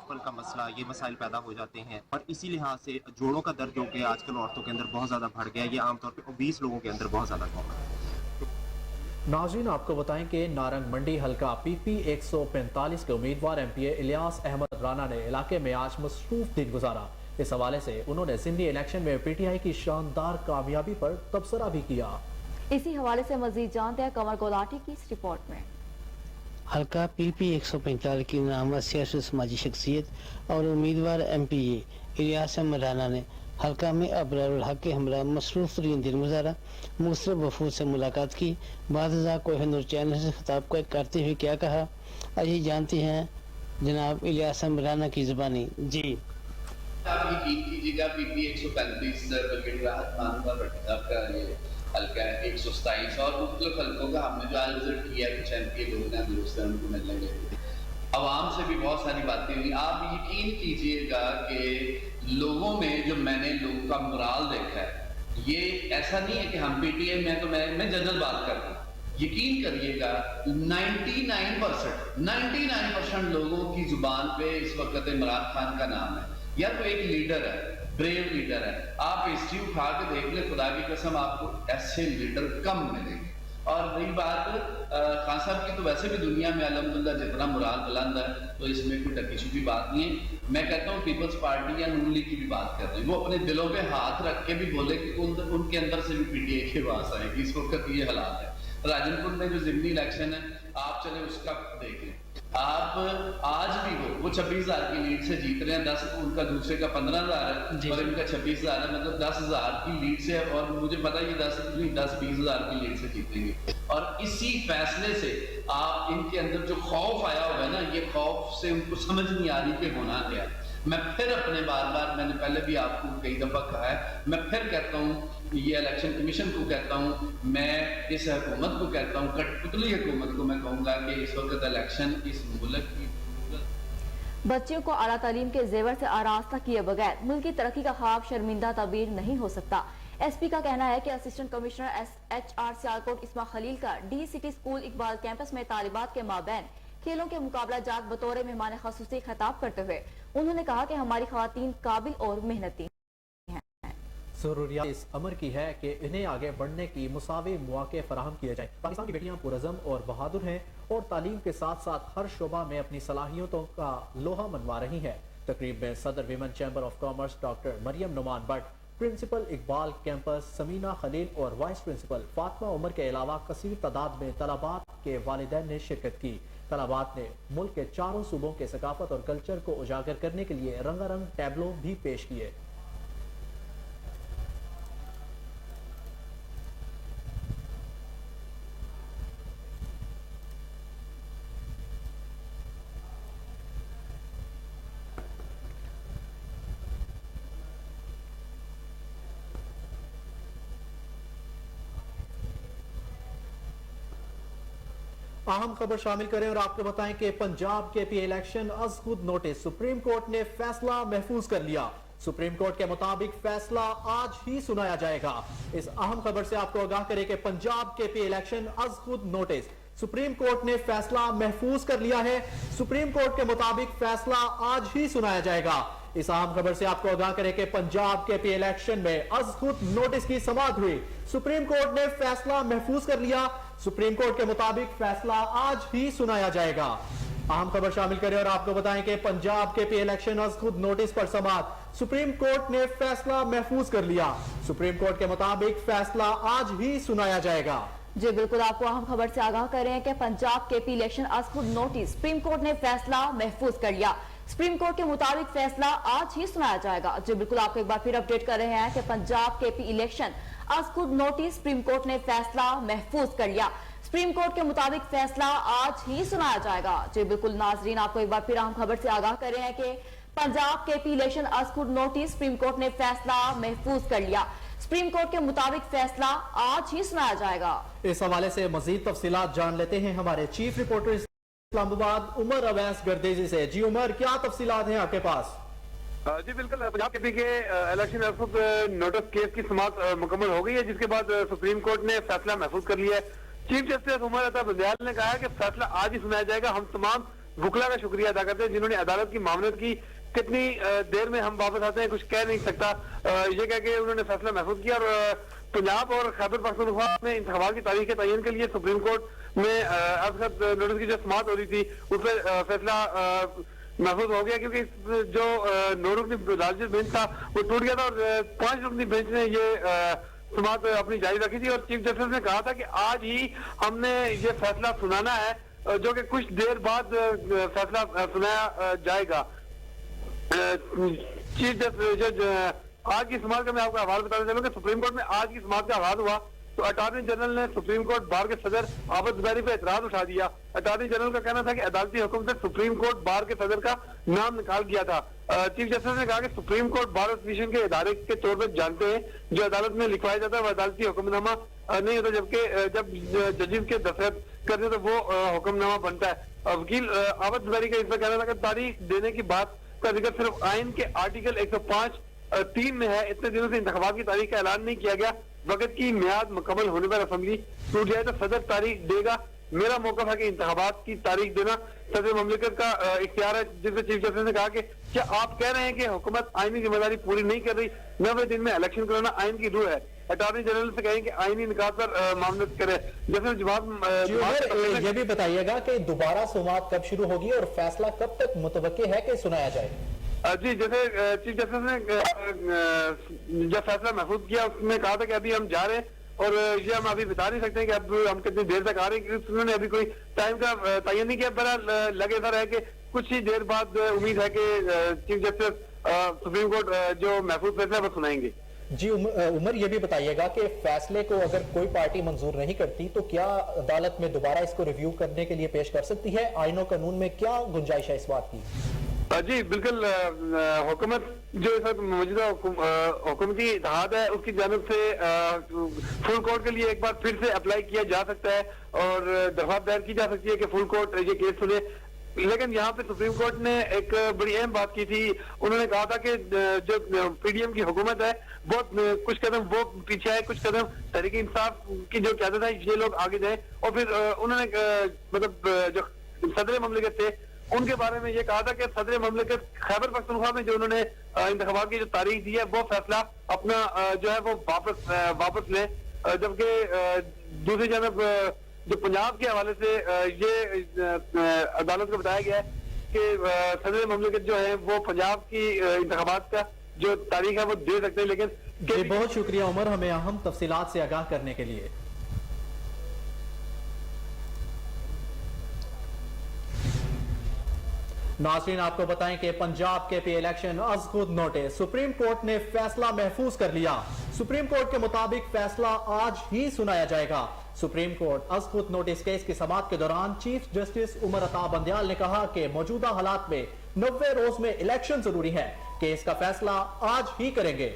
پن کا مسئلہ، یہ مسائل پیدا ہو جاتے ہیں۔ اور اسی لحاظ سے جوڑوں کا درد جو کہ آج کل عورتوں کے اندر بہت زیادہ بڑھ گیا ہے، یہ عام طور پہ 20 لوگوں کے اندر بہت زیادہ کامن ہے۔ ناظرین، آپ کو بتائیں کہ نارنگ منڈی حلقہ PP 145 کے امیدوار MP الیاس احمد رانا نے علاقے میں آج مصروف دن گزارا۔ اس حوالے سے انہوں نے ضمنی الیکشن میں PTI کی شاندار کامیابی پر تبصرہ بھی کیا۔ اسی حوالے سے مزید جانتے ہیں قمر گولاٹی کی اس رپورٹ میں۔ حلقہ PP 145 کی نامور سیاسی سماجی شخصیت اور امیدوار MP الیاس احمد رانا نے حلقہ میں ابرار الحق کے ہمراہ مصروف ترین دن گزارا، مختلف وفود سے ملاقات کی، بعد ازاں کوہ نور چینل سے خطاب کو کرتے ہوئے کیا کہا، آئیے جانتے ہیں جناب الیاس احمد رانا کی زبانی۔ جی آپ یقین کیجیے گا PP 135 برگیڈ راحت مانوہ بھٹی صاحب کا یہ حلقہ ہے 127 اور مختلف حلقوں کا ہم نے جو آج وزٹ کیا کچھ MP لوگ نے ہمیں اس طرح ان کو ملنے گئے تھے، عوام سے بھی بہت ساری باتیں ہوئی۔ آپ یقین کیجیے گا کہ لوگوں میں جو میں نے لوگوں کا مرال دیکھا ہے، یہ ایسا نہیں ہے کہ ہم PTI میں تو میں جنرل بات کر رہا ہوں، یقین کریے گا 99% لوگوں کی زبان پہ اس وقت عمران خان کا نام ہے، یا تو ایک لیڈر ہے، بریو لیڈر ہے۔ آپ ہسٹری اٹھا کے دیکھ لیں، خدا کی قسم آپ کو ایسے لیڈر کم ملیں گے۔ اور رہی بات خان صاحب کی، تو ویسے بھی دنیا میں الحمدللہ جتنا مرال بلند ہے تو اس میں کوئی ٹکی چھپی بات نہیں ہے۔ میں کہتا ہوں پیپلز پارٹی یا نون لیگ کی بھی بات کر رہے ہیں، وہ اپنے دلوں پہ ہاتھ رکھ کے بھی بولے کہ ان کے اندر سے بھی PTI کے پاس آئے گی۔ اس وقت یہ حالات ہے۔ راجن پور میں جو ضمنی الیکشن ہے، آپ چلے اس کا دیکھ لیں، آپ آج بھی وہ 26,000 کی لیڈ سے جیت رہے ہیں، 10 ان کا دوسرے کا 15,000 ہے اور ان کا 26,000 ہے، مطلب 10,000 کی لیڈ سے، اور مجھے پتا یہ 10-20,000 کی لیڈ سے جیتیں گے۔ اور اسی فیصلے سے آپ ان کے اندر جو خوف آیا ہوا ہے نا، یہ خوف سے ان کو سمجھ نہیں آ رہی کہ ہونا کیا۔ میں پھر اپنے بار میں نے پہلے بھی آپ کو کئی دفعہ کہا ہے، میں پھر کہتا ہوں، یہ الیکشن کمیشن کو کہتا ہوں، میں اس حکومت کو کہتا ہوں، کٹ پتلی حکومت کو میں کہوں گا کہ اس وقت الیکشن اس ملک کی بچیوں کو اعلیٰ تعلیم کے زیور سے آراستہ کیے بغیر ملک کی ترقی کا خواب شرمندہ تعبیر نہیں ہو سکتا۔ SP کا کہنا ہے کہ assistant commissioner HR Sialkot Asma Khalil کا the City School Iqbal campus میں طالبات کے مابین کھیلوں کے مقابلہ جات بطور مہمان خصوصی خطاب کرتے ہوئے انہوں نے کہا کہ ہماری خواتین قابل اور محنتی ہیں۔ ضروریات اس امر کی ہے کہ انہیں آگے بڑھنے کی مساوی مواقع فراہم کیے جائیں۔ پاکستان کی بیٹیاں پرعزم اور بہادر ہیں اور تعلیم کے ساتھ ساتھ ہر شعبہ میں اپنی صلاحیتوں کا لوہا منوا رہی ہیں۔ تقریب میں صدر women chamber of commerce doctor Maryam Noman Butt, principal Iqbal campus Samina Khalil اور وائس پرنسپل فاطمہ عمر کے علاوہ کثیر تعداد میں طلباء کے والدین نے شرکت کی۔ طلباء نے ملک کے چاروں صوبوں کے ثقافت اور کلچر کو اجاگر کرنے کے لیے رنگا رنگ ٹیبلو بھی پیش کیے۔ اہم خبر شامل کریں اور آپ کو بتائیں کہ پنجاب کے پی الیکشن از خود نوٹس، سپریم کورٹ نے فیصلہ محفوظ کر لیا۔ سپریم کورٹ کے مطابق فیصلہ آج ہی سنایا جائے گا۔ اس اہم خبر سے آپ کو آگاہ کرے کہ پنجاب کے پی الیکشن از خود نوٹس، سپریم کورٹ نے فیصلہ محفوظ کر لیا ہے۔ سپریم کورٹ کے مطابق فیصلہ آج ہی سنایا جائے گا۔ इस अहम खबर से आपको आगाह करें कि पंजाब के पी इलेक्शन में अज खुद नोटिस की समाअत हुई। सुप्रीम कोर्ट ने फैसला महफूज कर लिया। सुप्रीम कोर्ट के मुताबिक फैसला आज ही सुनाया जाएगा। अहम खबर शामिल करें और आपको बताएं कि पंजाब के पी इलेक्शन अज खुद नोटिस पर समाअत। सुप्रीम कोर्ट ने फैसला महफूज कर लिया। सुप्रीम कोर्ट के मुताबिक फैसला आज ही सुनाया जाएगा। जी बिल्कुल, आपको अहम खबर से आगाह कर रहे हैं कि पंजाब के पी इलेक्शन आज खुद नोटिस, सुप्रीम कोर्ट ने फैसला महफूज कर लिया। सुप्रीम कोर्ट के मुताबिक फैसला आज ही सुनाया जाएगा। जी बिल्कुल, आपको एक बार फिर अपडेट कर रहे हैं कि पंजाब के पी इलेक्शन आज खुद नोटिस, सुप्रीम कोर्ट ने फैसला महफूज कर लिया। सुप्रीम कोर्ट के मुताबिक फैसला आज ही सुनाया जाएगा। जी बिल्कुल नाजरीन, आपको एक बार फिर अहम खबर से आगाह कर रहे हैं कि पंजाब के पी इलेक्शन आज खुद नोटिस, सुप्रीम कोर्ट ने फैसला महफूज कर लिया। सुप्रीम कोर्ट के मुताबिक फैसला आज ही सुनाया जाएगा। इस हवाले से मजीद तफसीलात जान लेते हैं हमारे चीफ रिपोर्टर इस्लामाबाद उमर अवैस गर्देजी से। जी उमर, क्या तफसीलात हैं आपके पास? जी बिल्कुल, पंजाब के पी के इलेक्शन नोटिस केस की समाअत मुकम्मल हो गई है, जिसके बाद सुप्रीम कोर्ट ने फैसला महफूज कर लिया है। चीफ जस्टिस उमर अता बंदयाल ने कहा है कि फैसला आज ही सुनाया जाएगा। हम तमाम वुकला का शुक्रिया अदा करते हैं जिन्होंने अदालत की मामलत की। कितनी देर में हम वापस आते हैं कुछ कह नहीं सकता, ये कह के उन्होंने फैसला महफूज किया। और पंजाब और खैबर पख्तूनख्वा में इंतखाबात की तारीख के तयन के लिए सुप्रीम कोर्ट में नोटिस की जो समाअत हो रही थी उस पर फैसला महफूज हो गया, क्योंकि जो 9 रुकनी लार्जेस्ट बेंच था वो टूट गया था और 5 रुकनी बेंच ने ये समाअत अपनी जारी रखी थी। और चीफ जस्टिस ने कहा था कि आज ही हमने ये फैसला सुनाना है, जो कि कुछ देर बाद फैसला सुनाया जाएगा। चीफ जस्टिस आज की समाअत का मैं आपको हवाला बताना चाहूंगा कि सुप्रीम कोर्ट में आज की समाअत का आगाज हुआ तो अटॉर्नी जनरल ने सुप्रीम कोर्ट बार के सदर आबद ज़ुबैरी पे एतराज उठा दिया। अटॉर्नी जनरल का कहना था कि अदालती हुक्म से सुप्रीम कोर्ट बार के सदर का नाम निकाल दिया था। चीफ जस्टिस ने कहा कि सुप्रीम कोर्ट बार एसोसिएशन के इदारे के तौर पर जानते हैं जो अदालत में लिखवाया जाता है वो अदालती हुक्मनामा नहीं होता, जबकि जब जजेस के दस्तखत करते तो वो हुक्मनामा बनता है। वकील आबद ज़ुबैरी का इस पर कहना था कि तारीख देने की बात का जिक्र सिर्फ आइन के आर्टिकल 105(3) में है। इतने दिनों से इंतखाबात की तारीख का ऐलान नहीं किया गया। वक्त की मियाद मुकम्मल होने पर असेंबली टूट जाए तो सदर तारीख देगा। मेरा मौका था कि इंतखाबात की तारीख देना सदर ममलिकत का इख्तियार है। जिससे चीफ जस्टिस ने कहा कि क्या आप कह रहे हैं कि हुकूमत आईनी जिम्मेदारी पूरी नहीं कर रही? 90 दिन में इलेक्शन कराना आइन की रूह है। अटॉर्नी जनरल से कहें कि आईनी निकात पर मामलत करे। जैसे जवाब ये भी बताइएगा कि दोबारा समाअत कब शुरू होगी और फैसला कब तक मुतवक्के है कि सुनाया जाए? जी, जैसे चीफ जस्टिस ने जब फैसला महफूज किया उसमें कहा था कि अभी हम जा रहे हैं और ये हम अभी बता नहीं सकते हैं कि अब हम कितनी देर तक आ रहे हैं, क्योंकि उन्होंने अभी कोई टाइम का तयन नहीं किया। पर लगे था रहे कि कुछ ही देर बाद उम्मीद है कि चीफ जस्टिस सुप्रीम कोर्ट जो महफूज फैसला वो सुनाएंगे। जी उमर, ये भी बताइएगा कि फैसले को अगर कोई पार्टी मंजूर नहीं करती तो क्या अदालत में दोबारा इसको रिव्यू करने के लिए पेश कर सकती है? आईन और कानून में क्या गुंजाइश है इस बात की? जी बिल्कुल, हुकूमत जो इस वक्त मौजूदा हुकूमती इत्तेहाद है उसकी जानिब से फुल कोर्ट के लिए एक बार फिर से अप्लाई किया जा सकता है और दरख्वास्त दायर की जा सकती है कि फुल कोर्ट ये केस सुने। लेकिन यहाँ पे सुप्रीम कोर्ट ने एक बड़ी अहम बात की थी। उन्होंने कहा था कि जो पीडीएम की हुकूमत है बहुत कुछ कदम वो पीछे है, कुछ कदम तहरीक इंसाफ की जो क़यादत है ये लोग आगे जाए। और फिर उन्होंने मतलब जो सदर ममलिकत थे उनके बारे में ये कहा था कि सदर ममलिकत खैबर पख्तूनख्वा में जो उन्होंने इंतखाबात की जो तारीख दी है वो फैसला अपना जो है वो वापस लें। जबकि दूसरी जानब जो पंजाब के हवाले से ये अदालत को बताया गया है कि सदर ममलिकत जो है वो पंजाब की इंतखाबात का जो तारीख है वो दे सकते हैं। लेकिन बहुत शुक्रिया उमर, हमें अहम तफसीलात से आगाह करने के लिए। नाज़रीन, आपको बताएं कि पंजाब के पी इलेक्शन अज खुद नोटिस, सुप्रीम कोर्ट ने फैसला महफूज कर लिया। सुप्रीम कोर्ट के मुताबिक फैसला आज ही सुनाया जाएगा। सुप्रीम कोर्ट अज खुद नोटिस केस की समाअत के दौरान चीफ जस्टिस उमर अता बंदयाल ने कहा कि मौजूदा हालात में 90 रोज में इलेक्शन जरूरी है। केस का फैसला आज ही करेंगे।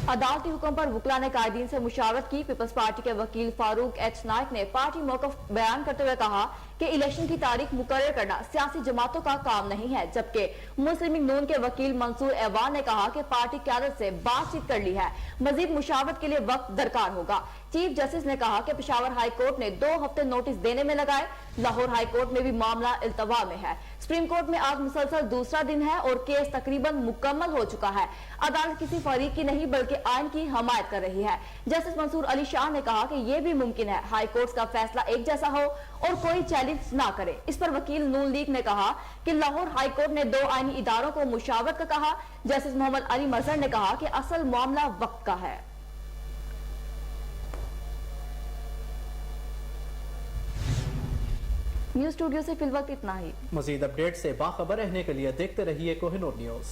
अदालती हुक्म पर वुकला ने कायदीन से मुशावरत की। पीपल्स पार्टी के वकील फारूक एच नाइक ने पार्टी मौकफ बयान करते हुए कहा कि इलेक्शन की तारीख मुकर्रर करना सियासी जमातों का काम नहीं है, जबकि मुस्लिम लीग नून के वकील मंसूर ऐवान ने कहा कि पार्टी क्यादत से बातचीत कर ली है, मजीद मुशावरत के लिए वक्त दरकार होगा। चीफ जस्टिस ने कहा कि पेशावर हाई कोर्ट ने 2 हफ्ते नोटिस देने में लगाए। लाहौर हाई कोर्ट में भी मामला इल्तवा में है। सुप्रीम कोर्ट में आज मुसलसल दूसरा दिन है और केस तकरीबन मुकम्मल हो चुका है। अदालत किसी फरीक की नहीं बल्कि आइन की हमायत कर रही है। जस्टिस मंसूर अली शाह ने कहा कि यह भी मुमकिन है हाई कोर्ट का फैसला एक जैसा हो और कोई चैलेंज ना करे। इस पर वकील नून लीग ने कहा कि लाहौर हाई कोर्ट ने 2 आईनी इदारों को मुशावरत का कहा। जस्टिस मोहम्मद अली मजहर ने कहा कि असल मामला वक्त का है। न्यूज स्टूडियो से फिल वक्त इतना ही। मजीद अपडेट से बाखबर रहने के लिए देखते रहिए कोहिनूर न्यूज।